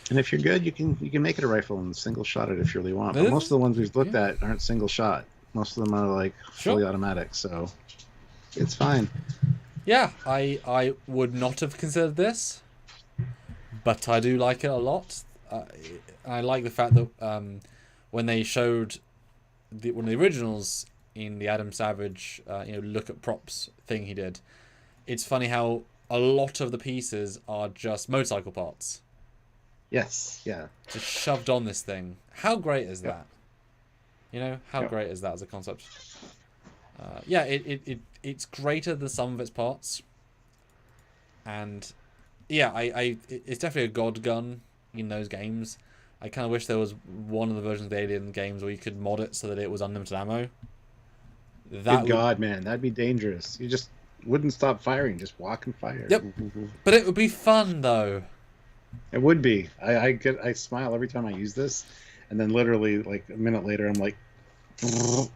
and if you're good, you can make it a rifle and single shot it if you really want. But most of the ones we've looked at aren't single shot. Most of them are like fully automatic, so it's fine. Yeah, I would not have considered this, but I do like it a lot. I like the fact that when they showed one of the originals in the Adam Savage, look at props thing he did, it's funny how a lot of the pieces are just motorcycle parts. Yes, yeah. Just shoved on this thing. How great is that? How great is that as a concept? It's greater than some of its parts, and it's definitely a god gun in those games. I kind of wish there was one of the versions of the Alien games where you could mod it so that it was unlimited ammo. Good God, man, that'd be dangerous. You just wouldn't stop firing, just walk and fire. Yep, but it would be fun though. It would be. I smile every time I use this, and then literally like a minute later, I'm like,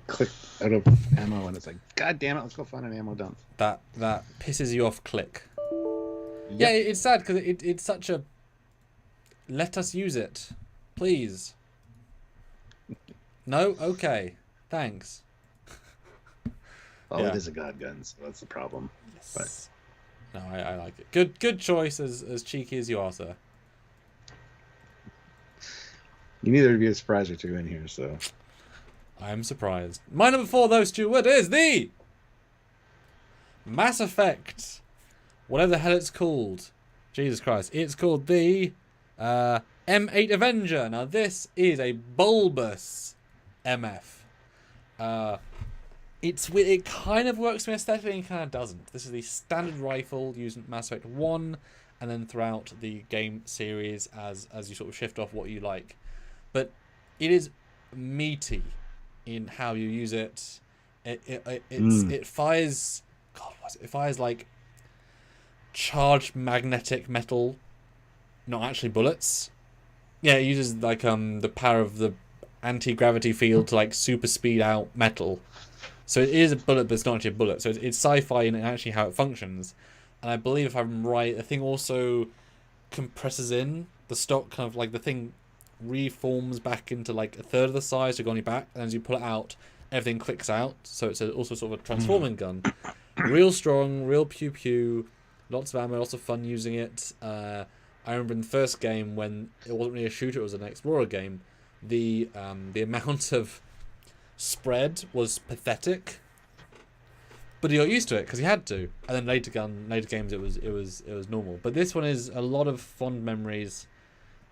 click out of ammo, and it's like, God damn it, let's go find an ammo dump. That pisses you off. Click. Yep. Yeah, it's sad because it's such a. Let us use it, please. No, okay, thanks. Well, it is a god gun, so that's the problem. Yes. But no, I like it. Good choice, as cheeky as you are, sir. You need there to be a surprise or two in here, so. I am surprised. My number 4, though, Stuart, is the Mass Effect. Whatever the hell it's called. Jesus Christ. It's called the M8 Avenger. Now, this is a bulbous MF. It kind of works for me aesthetically and kind of doesn't. This is the standard rifle used in Mass Effect 1 and then throughout the game series as you sort of shift off what you like. But it is meaty in how you use it. It fires. God, what's it? It fires like charged magnetic metal, not actually bullets. Yeah, it uses like the power of the anti-gravity field to like super speed out metal. So it is a bullet, but it's not actually a bullet. So it's sci-fi in actually how it functions. And I believe if I'm right, the thing also compresses in the stock, kind of like the thing reforms back into like a third of the size to go on your back, and as you pull it out, everything clicks out. So it's also sort of a transforming gun. Real strong, real pew pew, lots of ammo, lots of fun using it. I remember in the first game when it wasn't really a shooter, it was an explorer game. The amount of spread was pathetic, but he got used to it because he had to. And then later games it was normal. But this one is a lot of fond memories.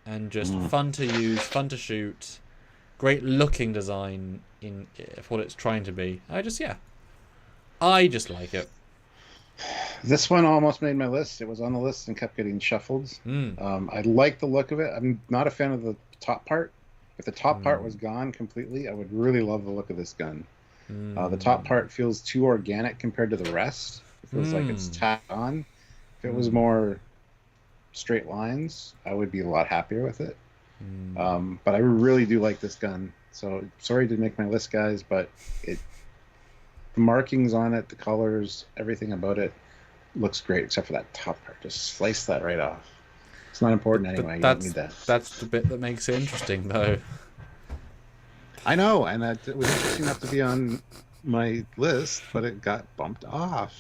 And just fun to use, fun to shoot, great looking design in for what it's trying to be. I just like it. This one almost made my list. It was on the list and kept getting shuffled. I like the look of it. I'm not a fan of the top part. If the top part was gone completely, I would really love the look of this gun. The top part feels too organic compared to the rest. It feels like it's tacked on. If it was more straight lines, I would be a lot happier with it. But I really do like this gun. So sorry to make my list, guys, but the markings on it, the colors, everything about it looks great except for that top part. Just slice that right off. It's not important anyway. You don't need that. That's the bit that makes it interesting, though. I know, and it was interesting enough to be on my list, but it got bumped off.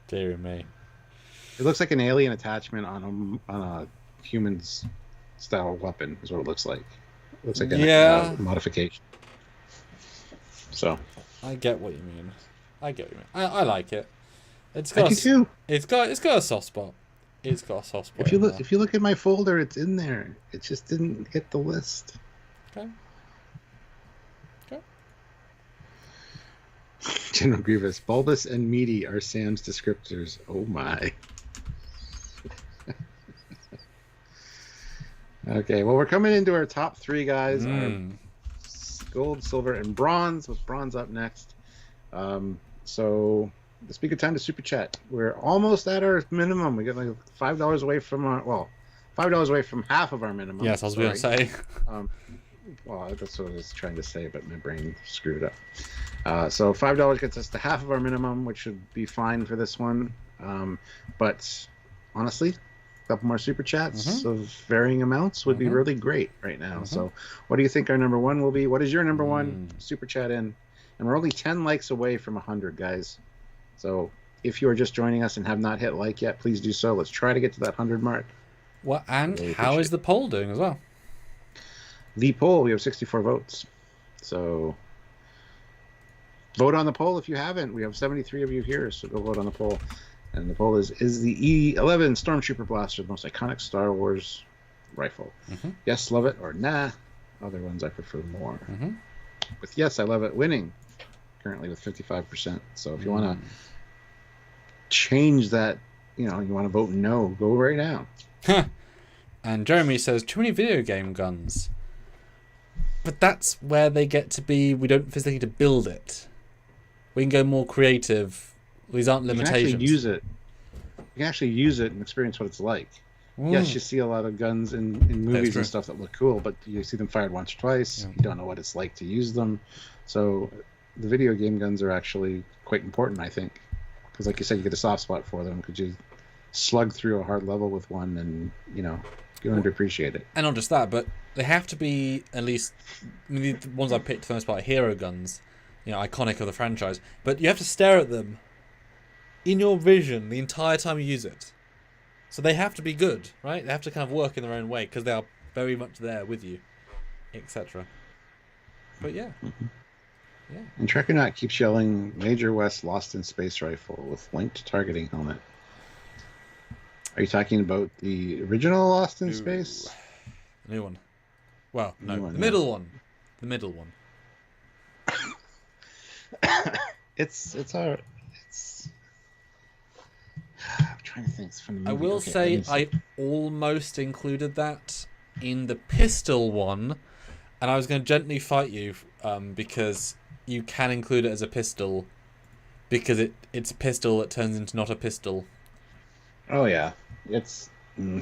Dear me. It looks like an alien attachment on a human's style weapon is what it looks like. It looks like a modification. So I get what you mean. I like it. It's got I do too. It's got a soft spot. It's got a soft spot. If you look at my folder, it's in there. It just didn't hit the list. Okay. General Grievous, bulbous and meaty are Sam's descriptors. Oh my. Okay, well, we're coming into our top three, guys. Our gold, silver, and bronze, with bronze up next. So the speak of time to super chat. We're almost at our minimum. We got like $5 away from $5 away from half of our minimum. Yes, I was going to say. Well, that's what I was trying to say, but my brain screwed up. So $5 gets us to half of our minimum, which should be fine for this one. But honestly, a couple more super chats of varying amounts would be really great right now. So what do you think our number one will be? What is your number one super chat in? And we're only 10 likes away from 100, guys. So if you are just joining us and have not hit like yet, please do so. Let's try to get to that 100 mark. Well, and really how is the poll doing as well? The poll, we have 64 votes. So vote on the poll if you haven't. We have 73 of you here, so go vote on the poll. And the poll is the E11 Stormtrooper Blaster the most iconic Star Wars rifle? Yes, love it, or nah. Other ones I prefer more. With yes, I love it winning currently with 55%. So if you want to change that, you want to vote no, go right now. And Jeremy says, too many video game guns. But that's where they get to be, we don't physically need to build it. We can go more creative. These aren't limitations. You can actually use it and experience what it's like. Yes, you see a lot of guns in movies and stuff that look cool, but you see them fired once or twice. You don't know what it's like to use them. So the video game guns are actually quite important, I think. Because like you said, you get a soft spot for them. Could you slug through a hard level with one and, you learn to appreciate it. And not just that, but they have to be at least, the ones I picked for the most part are hero guns, iconic of the franchise. But you have to stare at them in your vision the entire time you use it. So they have to be good, right? They have to kind of work in their own way because they are very much there with you, etc. But yeah. And Trekyards keeps yelling, Major West lost in space rifle with linked targeting helmet. Are you talking about the original Lost in Space? The new one. Well, no, the middle one. The middle one. It's I'm trying to think. It's from the movie. I will say I almost included that in the pistol one, and I was going to gently fight you because you can include it as a pistol because it's a pistol that turns into not a pistol. Oh yeah, it's a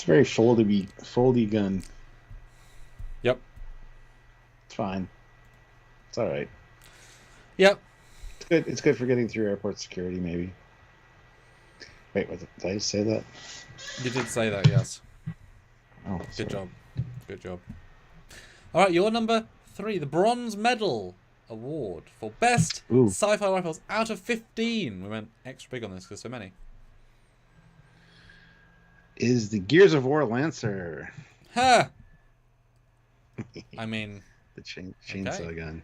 very foldy gun. Yep. It's fine. It's all right. Yep. It's good. It's good for getting through airport security, maybe. Wait, did I just say that? You did say that, yes. Oh, good job. Good job. All right, your number 3, the Bronze Medal Award for Best Sci-Fi Rifles out of 15. We went extra big on this because so many. Is the Gears of War Lancer. Ha! I mean... the chainsaw gun.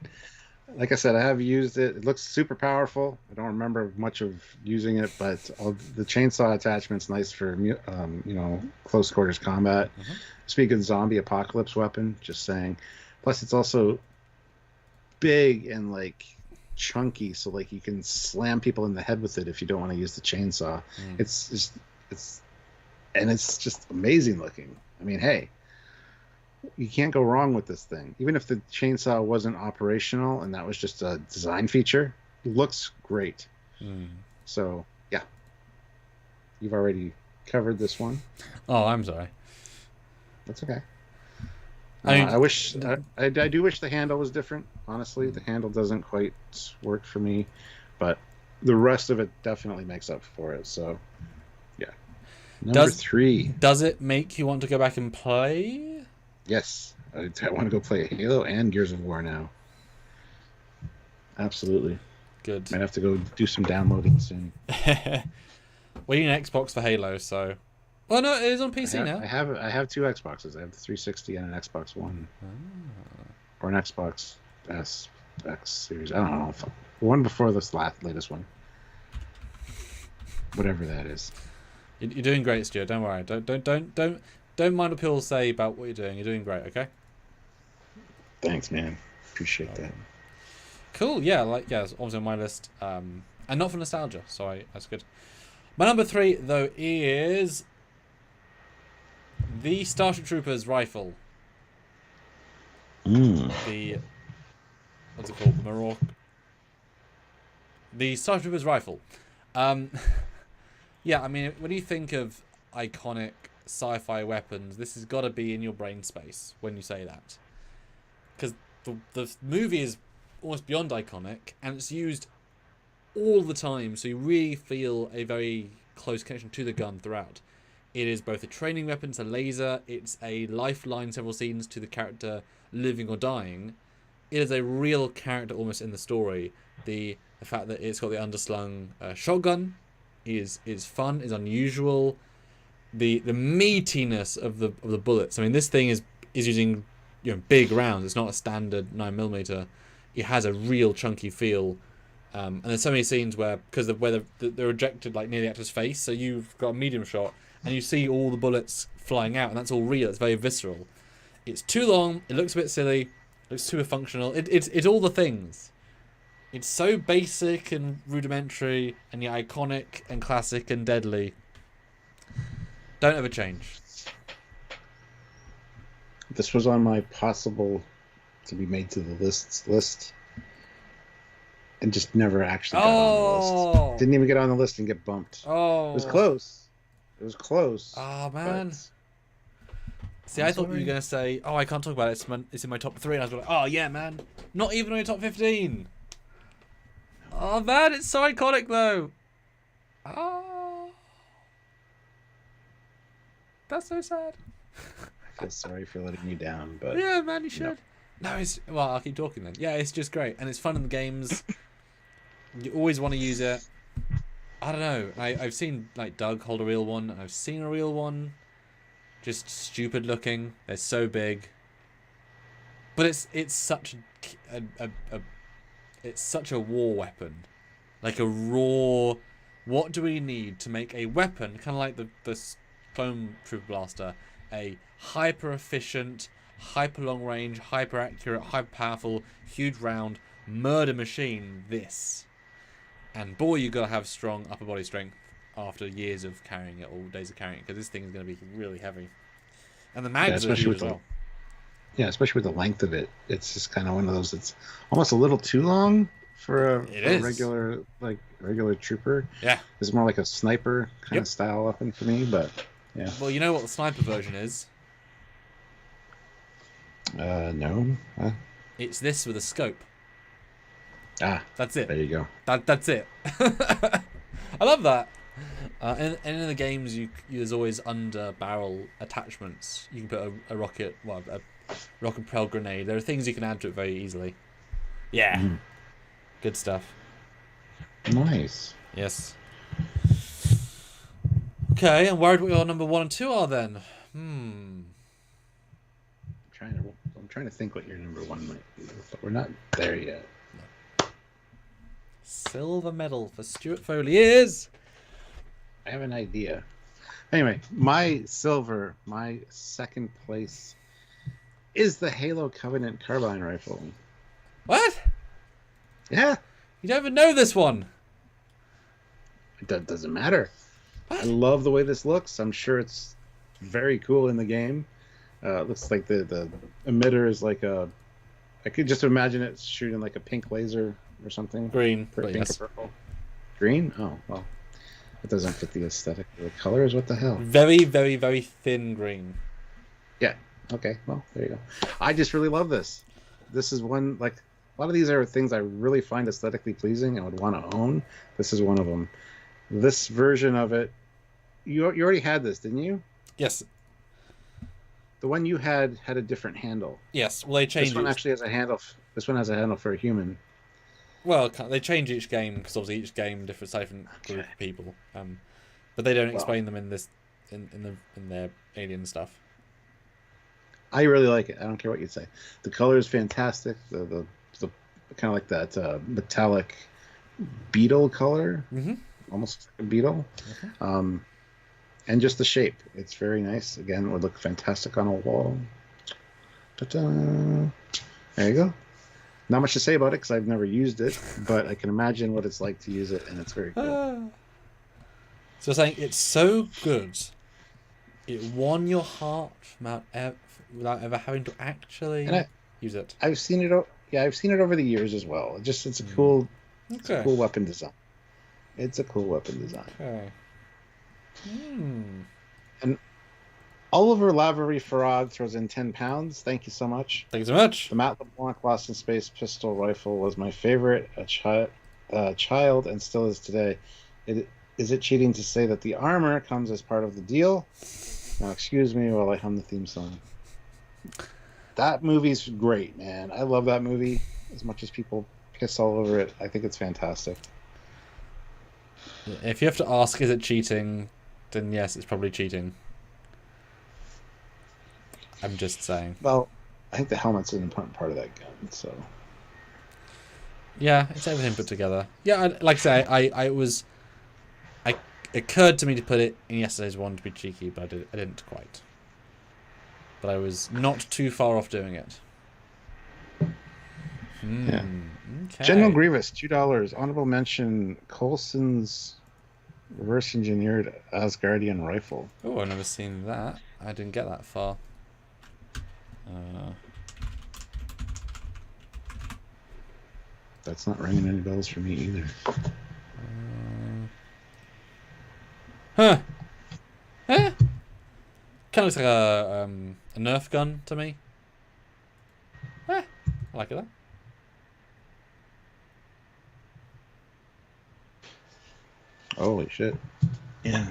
Like I said, I have used it. It looks super powerful. I don't remember much of using it, but the chainsaw attachment's nice for, close quarters combat. Speaking of zombie apocalypse weapon, just saying. Plus, it's also big and chunky, so you can slam people in the head with it if you don't want to use the chainsaw. It's just amazing looking. I mean, hey, you can't go wrong with this thing. Even if the chainsaw wasn't operational and that was just a design feature, it looks great. So yeah, you've already covered this one. Oh, I'm sorry. That's okay. I wish I do wish the handle was different. Honestly, the handle doesn't quite work for me, but the rest of it definitely makes up for it. So, yeah. Number 3. Does it make you want to go back and play? Yes, I want to go play Halo and Gears of War now. Absolutely. Good. Might have to go do some downloading soon. Well, you need an Xbox for Halo, so. Oh no, it is on PC now. I have two Xboxes. I have the 360 and an Xbox One, or an Xbox X Series. I don't know. One before this latest one. Whatever that is. You're doing great, Stuart. Don't worry. Don't mind what people say about what you're doing. You're doing great. Okay. Thanks, man. Appreciate that. Cool. Yeah. It's obviously on my list. And not for nostalgia, so that's good. My number 3 though is the Starship Troopers rifle. The what's it called? The Starship Troopers rifle. Yeah, I mean, when you think of iconic sci-fi weapons, this has got to be in your brain space when you say that, because the movie is almost beyond iconic, and it's used all the time, so you really feel a very close connection to the gun throughout. It is both a training weapon, it's a laser, it's a lifeline several scenes to the character living or dying. It is a real character almost in the story. The fact that it's got the underslung shotgun is fun, is unusual. The meatiness of the bullets. I mean, this thing is using big rounds. It's not a standard 9mm. It has a real chunky feel. And there's so many scenes where, because of where they're ejected like near the actor's face, so you've got a medium shot and you see all the bullets flying out, and that's all real. It's very visceral. It's too long. It looks a bit silly. It looks super functional. It's all the things. It's so basic and rudimentary, and yet iconic and classic and deadly. Don't ever change. This was on my possible to be made to the list. And just never actually got on the list. Didn't even get on the list and get bumped. Oh. It was close. Oh, man. See, I thought you were going to say, I can't talk about it. It's in my top 3. And I was like, oh, yeah, man. Not even in my top 15. Oh, man. It's so iconic, though. Oh. That's so sad. I feel sorry for letting you down, but... Yeah, man, you should. No, well, I'll keep talking then. Yeah, it's just great. And it's fun in the games. You always want to use it. I don't know. I've seen like Doug hold a real one, and I've seen a real one. Just stupid looking. They're so big. But it's such it's such a war weapon. Like a raw. What do we need to make a weapon, kind of like the clone trooper blaster, a hyper efficient, hyper long range, hyper accurate, hyper powerful, huge round murder machine? This. And boy, you gotta have strong upper body strength after years of carrying it, or days of carrying it, because this thing is gonna be really heavy. And the mags are huge as well. Yeah, especially with the length of it. It's just kind of one of those. It's almost a little too long for a regular trooper. Yeah, it's more like a sniper kind of style weapon for me. But yeah. Well, you know what the sniper version is? No. Huh? It's this with a scope. That's it. There you go. That's it. I love that. And in the games, there's always under barrel attachments. You can put a rocket propelled grenade. There are things you can add to it very easily. Yeah. Good stuff. Nice. Yes. Okay, I'm worried what your number 1 and 2 are then. I'm trying to think what your number 1 might be, but we're not there yet. No. Silver medal for Stuart Foley is... I have an idea. Anyway, my second place is the Halo Covenant carbine rifle. What? Yeah. You don't even know this one. It doesn't matter. What? I love the way this looks. I'm sure it's very cool in the game. It looks like the emitter is like I could just imagine it shooting like a pink laser or something. Green. Pink or purple. Green? Oh, well. It doesn't fit the aesthetic of the colors. What the hell? Very, very, very thin green. Yeah. Okay. Well, there you go. I just really love this. This is one, like, a lot of these are things I really find aesthetically pleasing and would want to own. This is one of them. This version of it, you already had this, didn't you? Yes. The one you had a different handle. Yes. Well, they changed. This one actually has a handle. This one has a handle for a human. Well, they change each game because obviously each game different group of people. But they don't explain them in this in their alien stuff. I really like it. I don't care what you say. The color is fantastic. The kind of like that metallic beetle color, almost like a beetle. And just the shape. It's very nice. Again, it would look fantastic on a wall. Ta-da. There you go. Not much to say about it because I've never used it, but I can imagine what it's like to use it, and it's very cool. So saying it's so good, it won your heart without ever having to actually use it. I've seen it. I've seen it over the years as well. It's a cool, it's a cool weapon design. It's a cool weapon design. Okay. And Oliver Lavery Farag throws in 10 pounds. Thank you so much. Thank you so much. The Matt LeBlanc Lost in Space pistol rifle was my favorite, child, and still is today. Is it cheating to say that the armor comes as part of the deal? Now, excuse me while I hum the theme song. That movie's great, man. I love that movie. As much as people piss all over it, I think it's fantastic. If you have to ask, is it cheating? Then yes, it's probably cheating. I'm just saying. Well, I think the helmet's an important part of that gun, so. Yeah, it's everything put together. Yeah, like I say, it occurred to me to put it in yesterday's one to be cheeky, but I didn't quite. But I was not too far off doing it. Yeah. Okay. General Grievous, $2. Honorable mention, Coulson's reverse engineered Asgardian rifle. Oh, I've never seen that. I didn't get that far. That's not ringing any bells for me either. Huh? Kind of looks like a Nerf gun to me. I like it though. Holy shit. Yeah.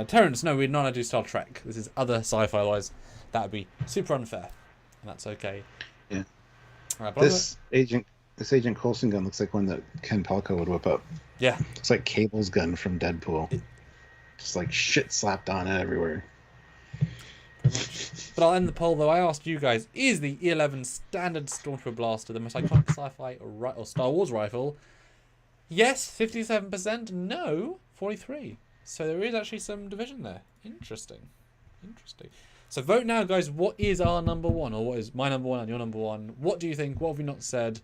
Terrence, no, we're not going to do Star Trek. This is other sci-fi wise. That would be super unfair. And that's okay. Yeah. Right, this Agent Coulson gun looks like one that Ken Palco would whip up. Yeah. Looks like Cable's gun from Deadpool. Just like shit slapped on it everywhere. But I'll end the poll though. I asked you guys, is the E11 standard Stormtrooper blaster the most iconic sci-fi or Star Wars rifle? Yes, 57%. No, 43%. So there is actually some division there. Interesting. So vote now, guys. What is our number one? Or what is my number one and your number one? What do you think? What have we not said?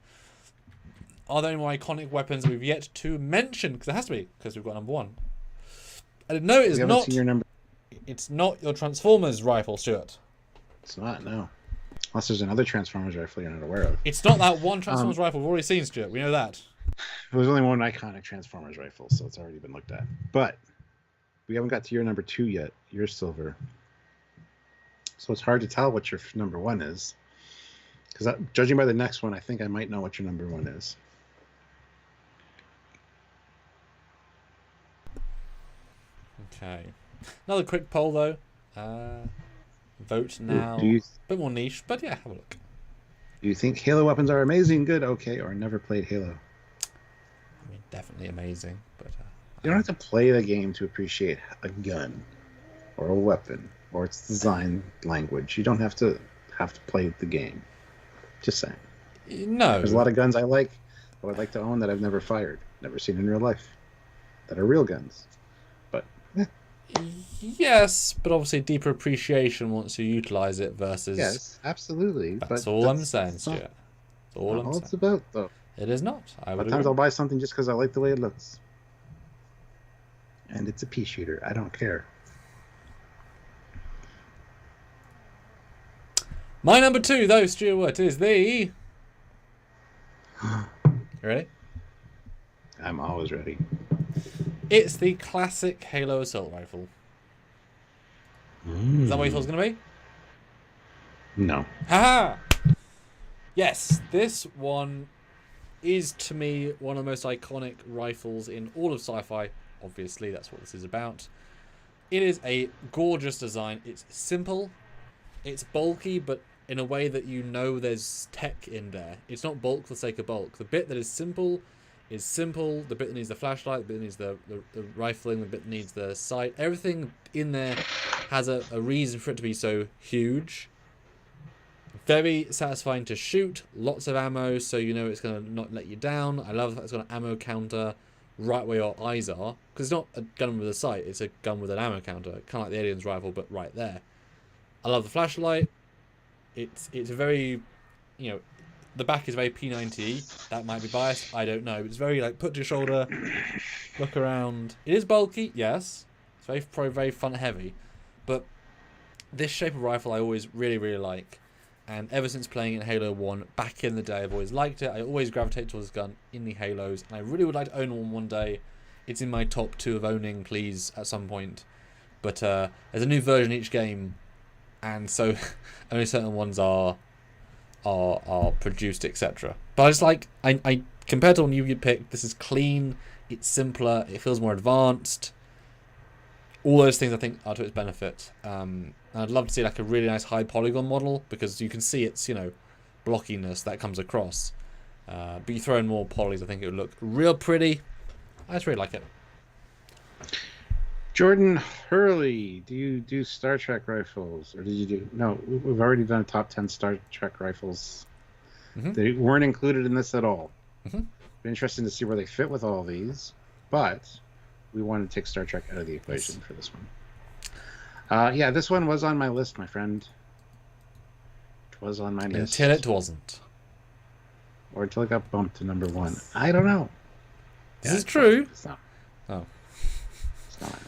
Are there any more iconic weapons we've yet to mention? Because there has to be, because we've got number one. And no, it is not. Your number. It's not your Transformers rifle, Stuart. It's not, no. Unless there's another Transformers rifle you're not aware of. It's not that one Transformers rifle we've already seen, Stuart. We know that. There's only one iconic Transformers rifle, so it's already been looked at. But we haven't got to your number 2 yet. You're silver. So it's hard to tell what your number 1 is. Because judging by the next one, I think I might know what your number 1 is. Okay. Another quick poll, though. Vote now. A bit more niche, but yeah, have a look. Do you think Halo weapons are amazing, good, okay, or never played Halo? I mean, definitely amazing, but... you don't have to play the game to appreciate a gun or a weapon or its design language. You don't have to play the game. Just saying. No. There's a lot of guns I like that I'd like to own that I've never fired, never seen in real life, that are real guns. But, yes, but obviously deeper appreciation once you utilize it versus... Yes, absolutely. That's all I'm saying, Stuart. That's all I'm saying. It's about, though. It is not. Sometimes I'll buy something just because I like the way it looks. And it's a pea shooter. I don't care. My number 2, though, Stuart, is the... You ready? I'm always ready. It's the classic Halo assault rifle. Is that what you thought it was going to be? No. Haha! Yes, this one is, to me, one of the most iconic rifles in all of sci-fi. Obviously, that's what this is about. It is a gorgeous design. It's simple. It's bulky, but in a way that you know there's tech in there. It's not bulk for the sake of bulk. The bit that is simple. The bit that needs the flashlight, the bit that needs the rifling, the bit that needs the sight. Everything in there has a reason for it to be so huge. Very satisfying to shoot. Lots of ammo, so you know it's going to not let you down. I love the fact it's got an ammo counter right where your eyes are. Because it's not a gun with a sight, it's a gun with an ammo counter. Kind of like the Alien's rifle, but right there. I love the flashlight. It's a very, you know, the back is very P90. That might be biased. I don't know. It's very like put to your shoulder, look around. It is bulky, yes. It's probably very front heavy, but this shape of rifle I always really like. And ever since playing in Halo 1 back in the day, I've always liked it. I always gravitate towards this gun in the Halos, and I really would like to own one day. It's in my top 2 of owning, please, at some point. But there's a new version each game, and so only certain ones are produced, etc. But I just like, I compared to one you picked, this is clean, it's simpler, it feels more advanced. All those things I think are to its benefit. And I'd love to see like a really nice high polygon model, because you can see its, you know, blockiness that comes across. But you throw in more polys, I think it would look real pretty. I just really like it. Jordan Hurley, do you do Star Trek rifles, or did you do? No, we've already done top 10 Star Trek rifles. They weren't included in this at all. Be interesting to see where they fit with all these, but we wanted to take Star Trek out of the equation for this one. Yeah, this one was on my list, my friend. It was on my list. Until it wasn't. Or until it got bumped to number 1. I don't know. This is true. It's not. Oh. It's not.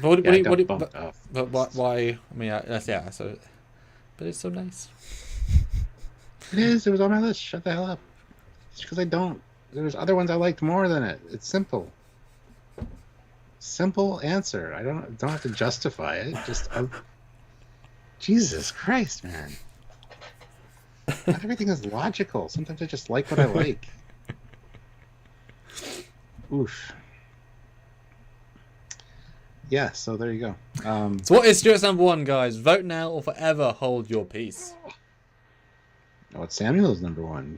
But But why? I mean, yeah. So, but it's so nice. It is. It was on my list. Shut the hell up. It's because I don't. There's other ones I liked more than it. It's simple. Simple answer. I don't have to justify it. Just Jesus Christ, man. Not everything is logical. Sometimes I just like what I like. Oof. Yeah, so there you go. So what is Stuart's number 1, guys? Vote now or forever hold your peace. Oh, it's Samuel's number 1.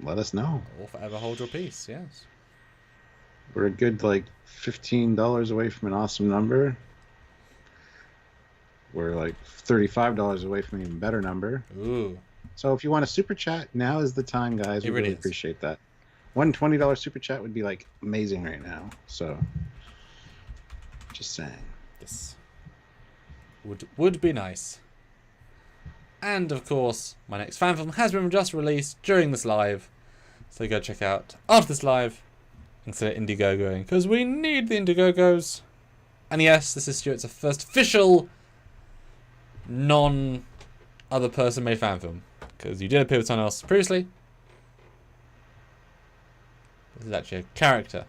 Let us know. Or forever hold your peace, yes. We're a good, like, $15 away from an awesome number. We're, like, $35 away from an even better number. Ooh. So if you want a super chat, now is the time, guys. We really appreciate that. One $20 super chat would be, like, amazing right now. So... just saying. Yes. Would be nice. And of course, my next fan film has been just released during this live. So go check out after this live. Consider Indiegogoing, because we need the Indiegogos. And yes, this is Stuart's first official non-other person made fan film. Because you did appear with someone else previously. This is actually a character.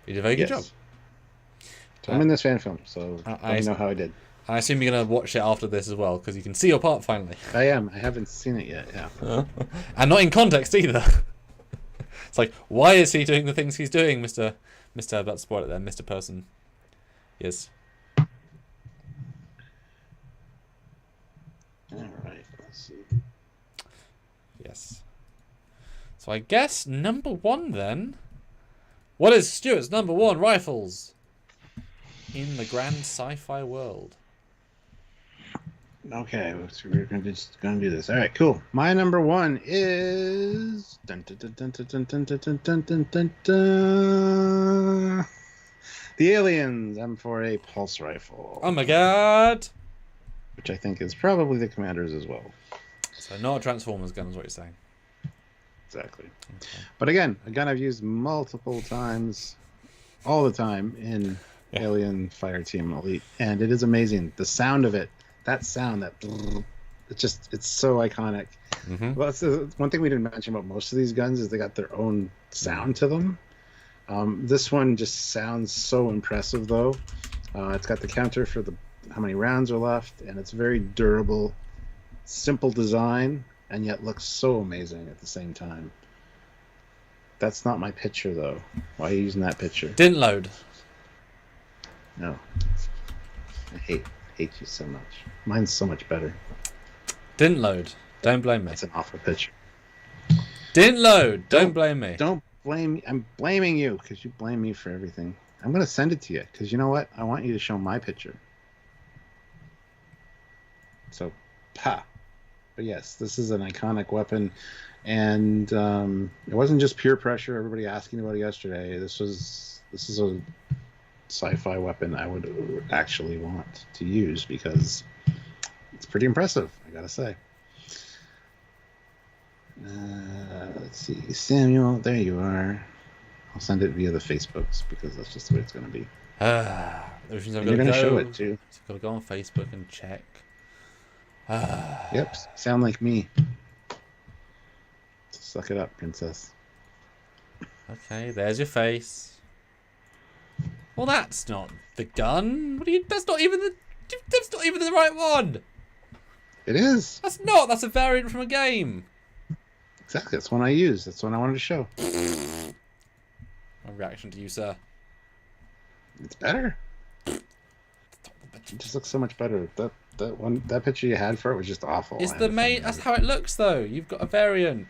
You did a very good job. So I'm in this fan film, so let me know how I did. I assume you're going to watch it after this as well, because you can see your part finally. I am. I haven't seen it yet, yeah. And not in context either. It's like, why is he doing the things he's doing, Mr. Let's spoil it there, Mr. Person. Yes. Alright, let's see. Yes. So I guess number 1 then. What is Stuart's number 1 rifles in the grand sci-fi world? Okay, so we're just gonna do this. All right, cool. My number 1 is the Aliens M4A pulse rifle. Oh my god! Which I think is probably the Commander's as well. So not a Transformers gun is what you're saying. Exactly. Okay. But again, a gun I've used multiple times, all the time in Alien Fireteam Elite, and it is amazing. The sound of it. That sound, it's so iconic. Well, it's one thing we didn't mention about most of these guns is they got their own sound to them. This one just sounds so impressive, though. It's got the counter for how many rounds are left, and it's very durable, simple design, and yet looks so amazing at the same time. That's not my picture, though. Why are you using that picture? Didn't load. No. I hate you so much. Mine's so much better. Didn't load. Don't blame me. That's an awful picture. Didn't load. Don't blame me. Don't blame me. I'm blaming you because you blame me for everything. I'm going to send it to you because you know what? I want you to show my picture. So, pa. But yes, this is an iconic weapon. And it wasn't just peer pressure. Everybody asking about it yesterday. This is a sci-fi weapon I would actually want to use because it's pretty impressive, I gotta say. Let's see, Samuel, there you are. I'll send it via the Facebooks because that's just the way it's going to be. You're going to show it too. So I've got to go on Facebook and check. Yep, sound like me. Suck it up, princess. Okay, there's your face. Well, that's not the gun. What are you? That's not even the right one. It is. That's not. That's a variant from a game. Exactly. That's one I used. That's one I wanted to show. My reaction to you, sir. It's better. It just looks so much better. That picture you had for it was just awful. It's the main. That's how it looks, though. You've got a variant.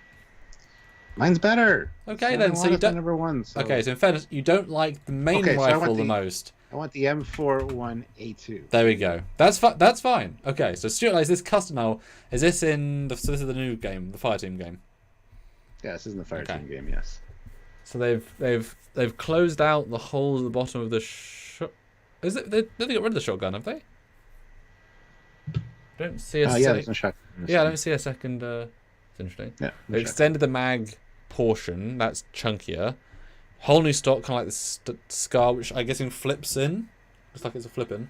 Mine's better. Okay, then. So you don't. Number one. So... Okay, so in fairness, you don't like the main rifle the most. I want the M41A2. There we go. That's fine. Okay, so Stuart likes this custom now. Is this in the? So this is the new game, the Fireteam game. Yeah, this is in the Fireteam game. Yes. So they've closed out the holes at the bottom of the Is it? They got rid of the shotgun, have they? I don't see a. Yeah, there's no shotgun. Yeah, I don't see a second. It's interesting. Yeah. They extended the mag portion. That's chunkier. Whole new stock, kind of like the scar, which I guess flips in. Looks like it's a flipping.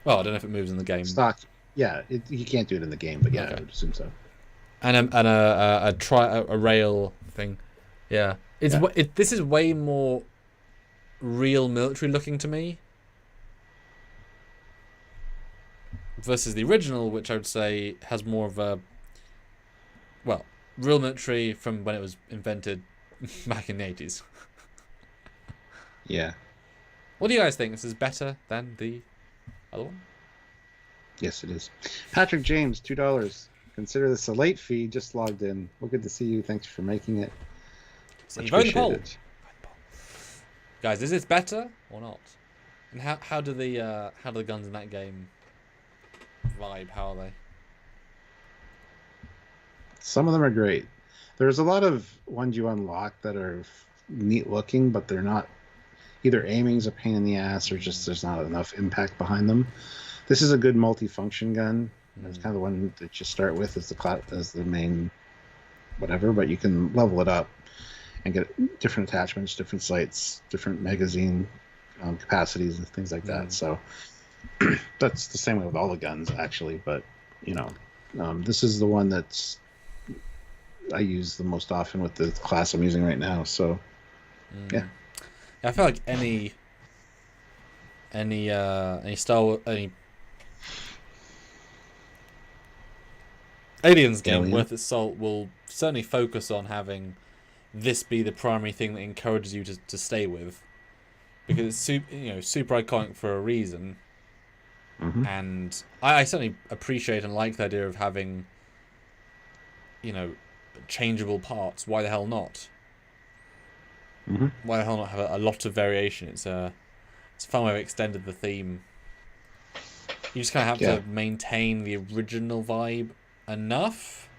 Well, I don't know if it moves in the game. Stock. Yeah, you can't do it in the game, but yeah, okay. I would assume so. And a rail thing. Yeah, this is way more real military looking to me versus the original, which I would say has more of a real military from when it was invented back in the 80s. Yeah. What do you guys think? This is better than the other one? Yes, it is. Patrick James, $2. Consider this a late fee. Just logged in. Well, good to see you. Thanks for making it. So vote in the poll. Guys, is this better or not? And how do the guns in that game vibe? How are they? Some of them are great. There's a lot of ones you unlock that are neat looking, but they're not. Either aiming's a pain in the ass, or just there's not enough impact behind them. This is a good multi-function gun. It's kind of the one that you start with as the main whatever, but you can level it up and get different attachments, different sights, different magazine capacities, and things like that. So that's the same way with all the guns, actually. But this is the one that's I use the most often with the class I'm using right now. So yeah, I feel like any Aliens game worth its salt will certainly focus on having this be the primary thing that encourages you to stay with, because it's super iconic for a reason. And I certainly appreciate and like the idea of having changeable parts. Why the hell not? Why the hell not have a lot of variation? It's a fun way of extended the theme. You just kind of have to maintain the original vibe enough,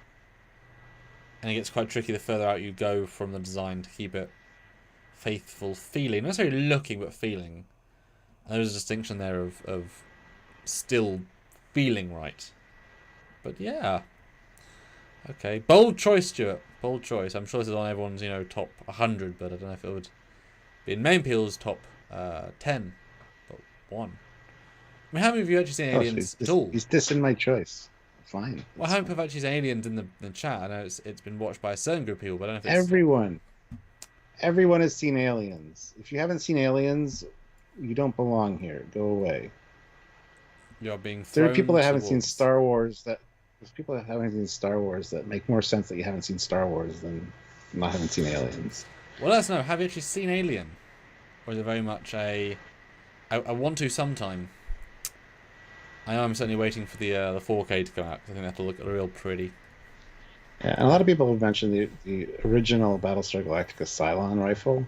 and it gets quite tricky the further out you go from the design to keep it faithful feeling, not necessarily looking but feeling. And there's a distinction there of still feeling right. But yeah, okay, bold choice, Stuart. Bold choice. I'm sure this is on everyone's top 100, but I don't know if it would be in main people's top 10, but 1. I mean, how many of you have actually seen Aliens at all? He's dissing my choice. Fine. Well, how many have actually seen Aliens in the chat? I know it's been watched by a certain group of people, but I don't know if it's... Everyone has seen Aliens. If you haven't seen Aliens, you don't belong here. Go away. You're being thrown. There are people that haven't seen Star Wars that make more sense that you haven't seen Star Wars than not having seen Aliens. Well, let us know. Have you actually seen Alien? Or is it very much I want to sometime? I know I'm certainly waiting for the 4K to come out, 'cause I think that'll look real pretty. Yeah, and a lot of people have mentioned the original Battlestar Galactica Cylon rifle.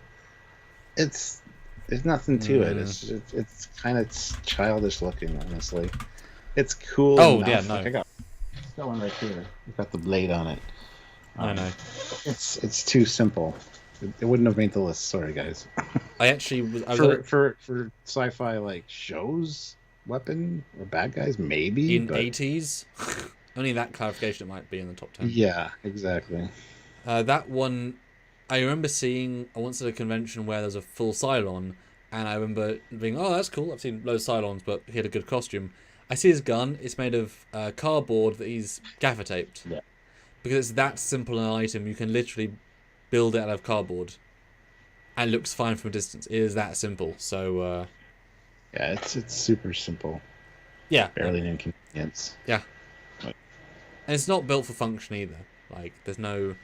It's there's nothing to it. It's kind of childish looking, honestly. It's cool Oh enough. yeah, no. Like, I got one right here. I've got the blade on it. I know. It's too simple. It wouldn't have made the list. Sorry, guys. I actually was for sci-fi like shows, weapon or bad guys, maybe in 80s. Only that clarification it might be in the top 10. Yeah, exactly. That one, I remember seeing once at a convention where there's a full Cylon, and I remember being, oh, that's cool. I've seen loads of Cylons, but he had a good costume. I see his gun. It's made of cardboard that he's gaffer taped. Yeah. Because it's that simple an item, you can literally build it out of cardboard, and it looks fine from a distance. It is that simple. So. Yeah, it's super simple. Yeah. Barely an inconvenience. Yeah. And it's not built for function either. Like, there's no...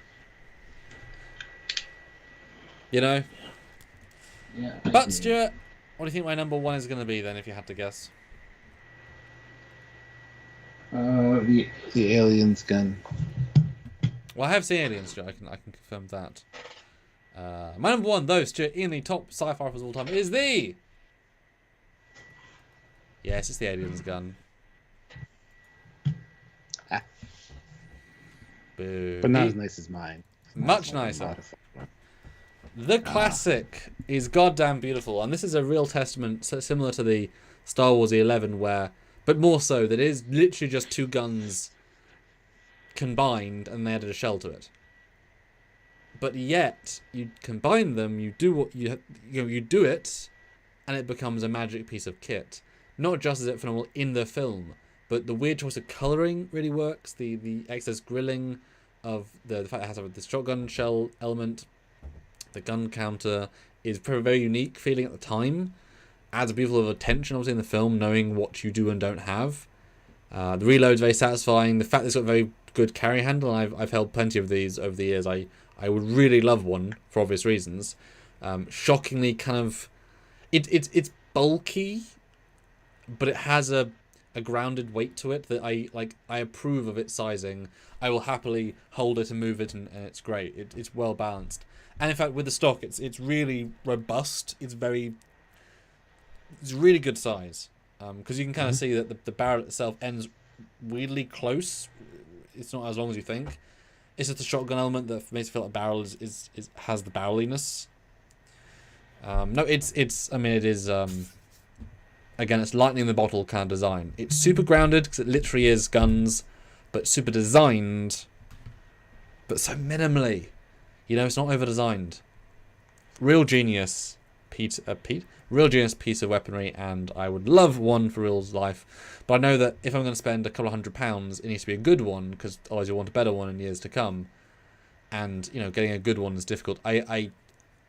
You know? Yeah. But, Stuart, what do you think my number one is going to be, then, if you had to guess? The aliens gun. Well, I have seen Aliens, Stuart. I can confirm that. My number one, though, Stuart, in the top sci-fi rifles of all time, is the... Yes, it's the Aliens gun. Boo. But not as nice as mine. Much nicer. The classic is goddamn beautiful, and this is a real testament, similar to the Star Wars E11, where, but more so, that it is literally just two guns combined, and they added a shell to it. But yet, you combine them, you do what you do it, and it becomes a magic piece of kit. Not just is it phenomenal in the film, but the weird choice of colouring really works. The excess grilling of the fact it has this shotgun shell element, the gun counter is very unique feeling at the time. Adds a beautiful tension, obviously, in the film, knowing what you do and don't have. The reload's very satisfying. The fact that it's got a very good carry handle, and I've held plenty of these over the years. I would really love one for obvious reasons. Shockingly, kind of, it's bulky, but it has a grounded weight to it that I approve of its sizing. I will happily hold it and move it, and it's great. It's well balanced, and in fact with the stock, it's really robust. It's really good size, because you can kind of see that the barrel itself ends weirdly close. It's not as long as you think. It's just a shotgun element that makes it feel like a barrel has the barreliness. No, it's. I mean, it is. Again, it's lightning in the bottle kind of design. It's super grounded because it literally is guns, but super designed, but so minimally. You know, it's not over designed. Real genius, real genius piece of weaponry, and I would love one for real life. But I know that if I'm going to spend a couple of £100, it needs to be a good one, because otherwise you'll want a better one in years to come. And getting a good one is difficult. I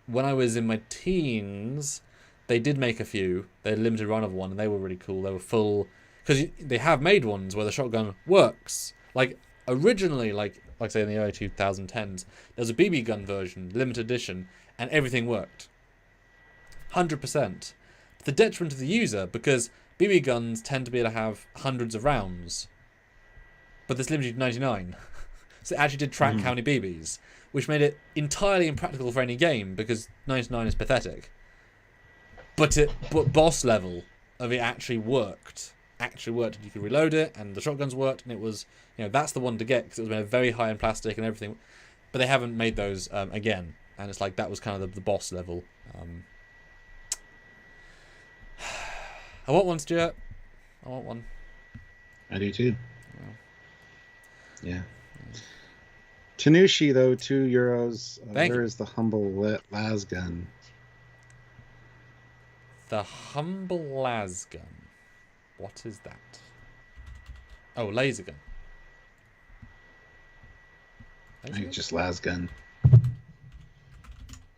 when I was in my teens, they did make a few. They had a limited run of one, and they were really cool. They were full, because they have made ones where the shotgun works. Like originally, like say in the early 2010s, there was a BB gun version, limited edition, and everything worked. 100%. The detriment to the user, because BB guns tend to be able to have hundreds of rounds, but this limited to 99. So it actually did track how many BBs, which made it entirely impractical for any game, because 99 is pathetic. But boss level of it actually worked. And you could reload it, and the shotguns worked, and it was, that's the one to get, because it was made very high in plastic and everything. But they haven't made those again, and it's like that was kind of the boss level. I want one, Stuart. I want one. I do too. Yeah. Tanushi, though, €2. Where is the humble las gun? The humble las gun. What is that? Oh, laser gun. I think it's just las gun.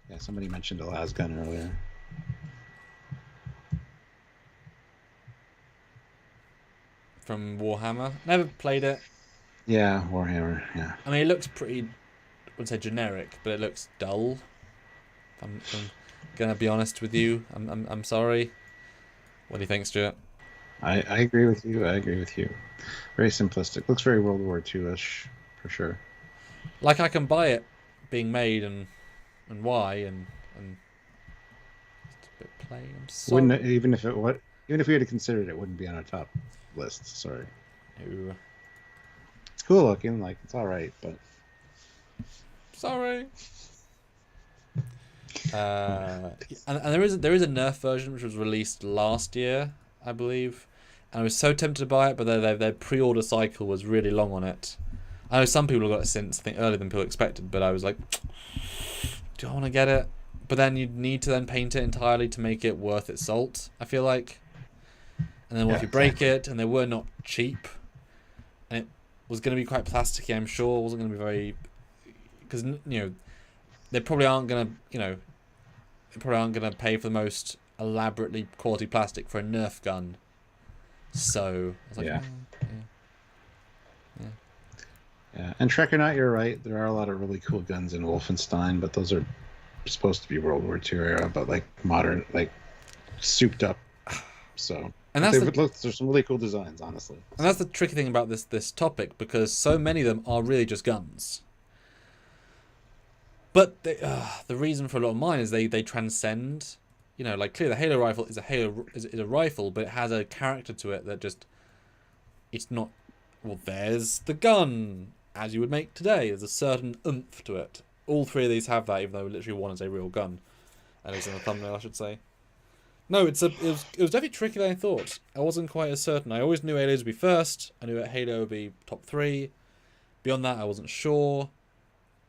Yeah, somebody mentioned a las gun earlier. From Warhammer. Never played it. Yeah, Warhammer, yeah. I mean, it looks pretty, I wouldn't say generic, but it looks dull. I'm gonna be honest with you. I'm sorry. What do you think, Stuart? I agree with you. I agree with you. Very simplistic. Looks very World War II-ish, for sure. Like I can buy it being made and why and it's a bit plain. I'm sorry. Wouldn't even if we had to consider it, it wouldn't be on our top list. Sorry. No. It's cool looking, like it's all right, but Sorry. And there is a Nerf version which was released last year, I believe, and I was so tempted to buy it, but their pre-order cycle was really long on it. I know some people have got it since, I think earlier than people expected, but I was like, do I want to get it? But then you'd need to then paint it entirely to make it worth its salt, I feel like. And then what if you break it? And they were not cheap, and it was going to be quite plasticky, I'm sure. It wasn't going to be very, because they probably aren't going to pay for the most elaborately quality plastic for a Nerf gun. So I was like, yeah. And Trek or not, you're right. There are a lot of really cool guns in Wolfenstein, but those are supposed to be World War II era, but like modern, like souped up. So, and there's some really cool designs, honestly. And that's the tricky thing about this topic, because so many of them are really just guns. But the reason for a lot of mine is they transcend. Like clearly the Halo rifle is a rifle, but it has a character to it that just, it's not. Well, there's the gun, as you would make today. There's a certain oomph to it. All three of these have that, even though literally one is a real gun. At least in the thumbnail, I should say. No, it was definitely trickier than I thought. I wasn't quite as certain. I always knew Aliens would be first. I knew Halo would be top 3. Beyond that, I wasn't sure.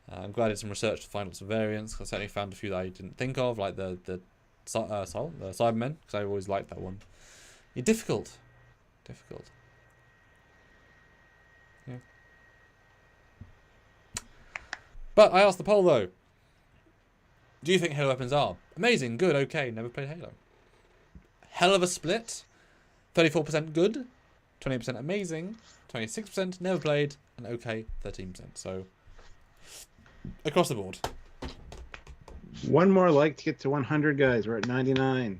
I'm glad I did some research to find lots of variants. I certainly found a few that I didn't think of, like the Cybermen, because I always liked that one. Yeah, difficult. Yeah. But I asked the poll though. Do you think Halo weapons are amazing, good, okay? Never played Halo. Hell of a split. 34% good, 20% amazing, 26% never played, and okay 13%. So across the board. One more like to get to 100, guys. We're at 99,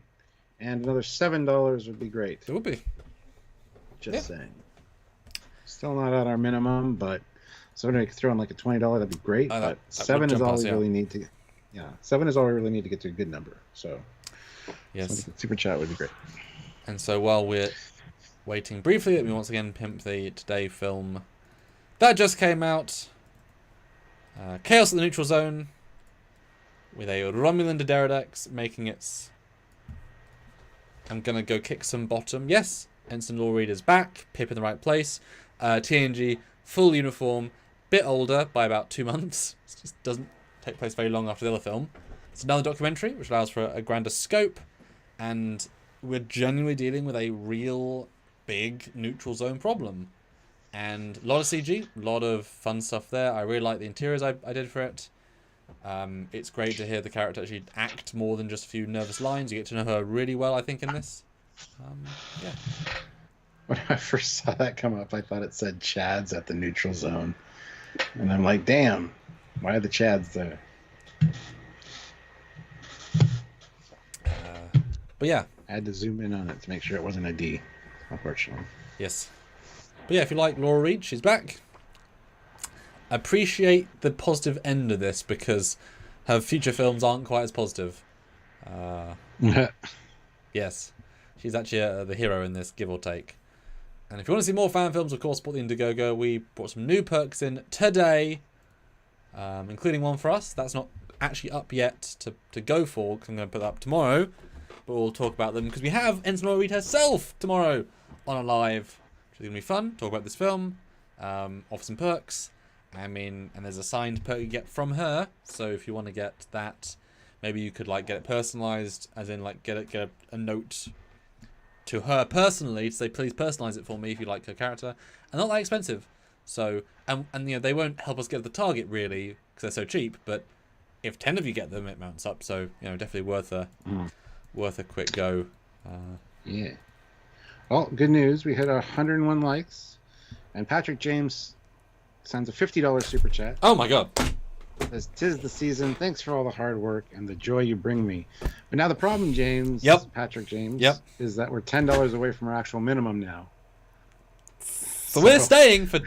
and another $7 would be great. It would be. Just saying. Still not at our minimum, but somebody could throw in like a $20. That'd be great. But $7 is all we really need to. Yeah, 7 is all we really need to get to a good number. So, yes, super chat would be great. And so while we're waiting briefly, let me once again pimp the Today film that just came out. Chaos at the Neutral Zone, with a Romulan Pterodactyl making its. I'm gonna go kick some bottom. Yes, Ensign Law Reader's back. Pip in the right place. TNG full uniform, bit older by about 2 months. It just doesn't take place very long after the other film. It's another documentary which allows for a grander scope, and we're genuinely dealing with a real big neutral zone problem. And a lot of CG, a lot of fun stuff there. I really like the interiors I did for it. It's great to hear the character actually act more than just a few nervous lines. You get to know her really well, I think, in this. Yeah. When I first saw that come up, I thought it said Chad's at the neutral zone. And I'm like, damn, why are the Chads there? But yeah. I had to zoom in on it to make sure it wasn't a D, unfortunately. Yes. But yeah, if you like Laura Reed, she's back. Appreciate the positive end of this, because her future films aren't quite as positive. Yes. She's actually the hero in this, give or take. And if you want to see more fan films, of course, support the Indiegogo. We brought some new perks in today, including one for us. That's not actually up yet to go for, because I'm going to put that up tomorrow. But we'll talk about them, because we have Ensign Laura Reed herself tomorrow on a live, which is going to be fun. Talk about this film, offer some perks. And there's a signed perk you get from her. So if you want to get that, maybe you could like get it personalized, as in like get a note to her personally to say, please personalize it for me if you like her character, and not that expensive. So and they won't help us get the target really because they're so cheap. But if 10 of you get them, it mounts up. So definitely worth a quick go. Yeah. Well, good news. We hit 101 likes, and Patrick James sends a $50 super chat. Oh my god! says, "'Tis the season. Thanks for all the hard work and the joy you bring me." But now the problem, James, Patrick James, is that we're $10 away from our actual minimum now. So we're staying for...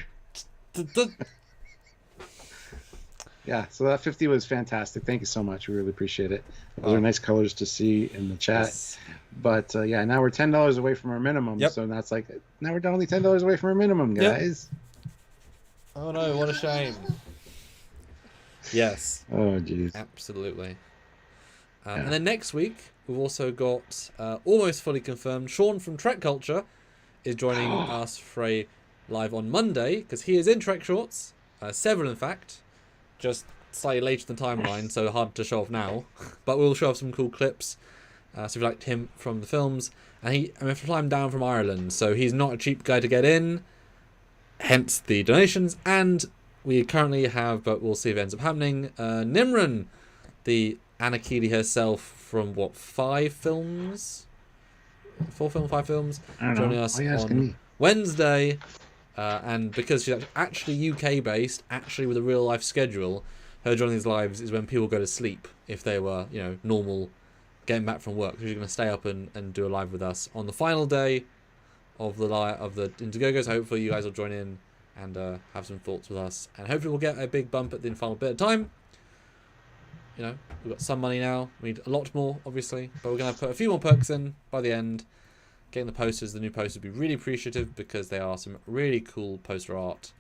Yeah, so that 50 was fantastic. Thank you so much. We really appreciate it. Those are nice colors to see in the chat. Yes. But yeah, now we're $10 away from our minimum. So that's like, now we're only $10 away from our minimum, guys. Oh no, what a shame. Yes. Oh, jeez. Absolutely. And then next week, we've also got, almost fully confirmed, Sean from Trek Culture is joining us for a live on Monday, because he is in Trek Shorts, several in fact, just slightly later than timeline, so hard to show off now. But we'll show off some cool clips. So if you liked him from the films, and we have to fly him down from Ireland, so he's not a cheap guy to get in, hence the donations. And we currently have, but we'll see if it ends up happening, Nimran, the Anakili herself from what, 5 films? 4 films, 5 films? Joining us on Wednesday. And because she's actually UK based, actually with a real life schedule, her joining these lives is when people go to sleep if they were, you know, normal, getting back from work. So she's going to stay up and do a live with us on the final day of the Indiegogo. So hopefully you guys will join in and have some thoughts with us, and hopefully we'll get a big bump at the final bit of time. You know, we've got some money now. We need a lot more, obviously, but we're going to put a few more perks in by the end. Getting the posters, the new posters, would be really appreciative, because they are some really cool poster art,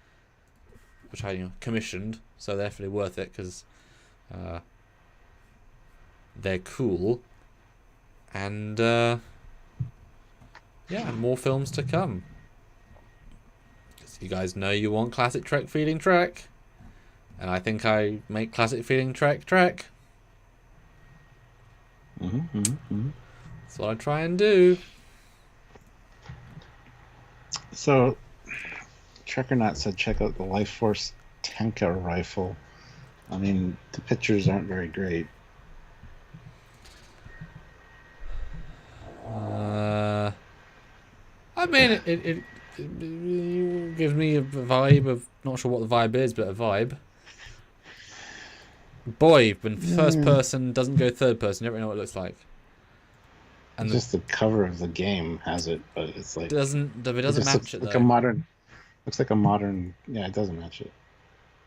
which I commissioned, so they're definitely worth it, because they're cool. And yeah, more films to come. Because you guys know you want classic Trek feeling Trek, and I think I make classic feeling Trek. That's what I try and do. So, Trekyards said check out the Life Force Tenka rifle. I mean, the pictures aren't very great. I mean, it gives me a vibe of, not sure what the vibe is, but a vibe. Boy, when first person doesn't go third person, you don't really know what it looks like. And just the cover of the game has it, but it's like it doesn't match it though. Looks like a modern. Yeah, it doesn't match it.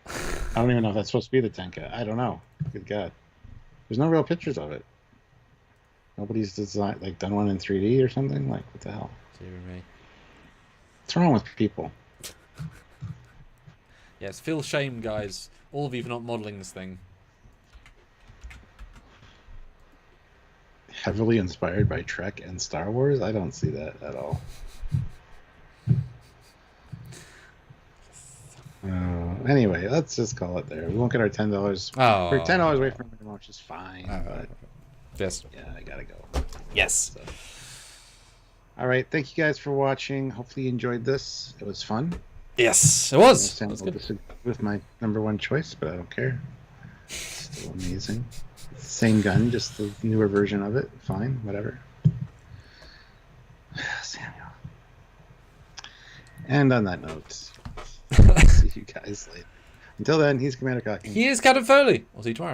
I don't even know if that's supposed to be the Tenka. I don't know. Good God, there's no real pictures of it. Nobody's done one in 3D or something. Like, what the hell? What's wrong with people? Yes, feel shame, guys. All of you for not modeling this thing. Heavily inspired by Trek and Star Wars? I don't see that at all. Anyway, let's just call it there. We won't get our $10. We're $10 away from it, which is fine. But yes. Yeah, I gotta go. Yes. So. All right, thank you guys for watching. Hopefully you enjoyed this. It was fun. Yes, it was. I understand with my #1 choice, but I don't care. It's still amazing. Same gun, just the newer version of it. Fine, whatever. Samuel. And on that note, see you guys later. Until then, he's Commander Cocky. He is Captain Foley. I'll see you tomorrow.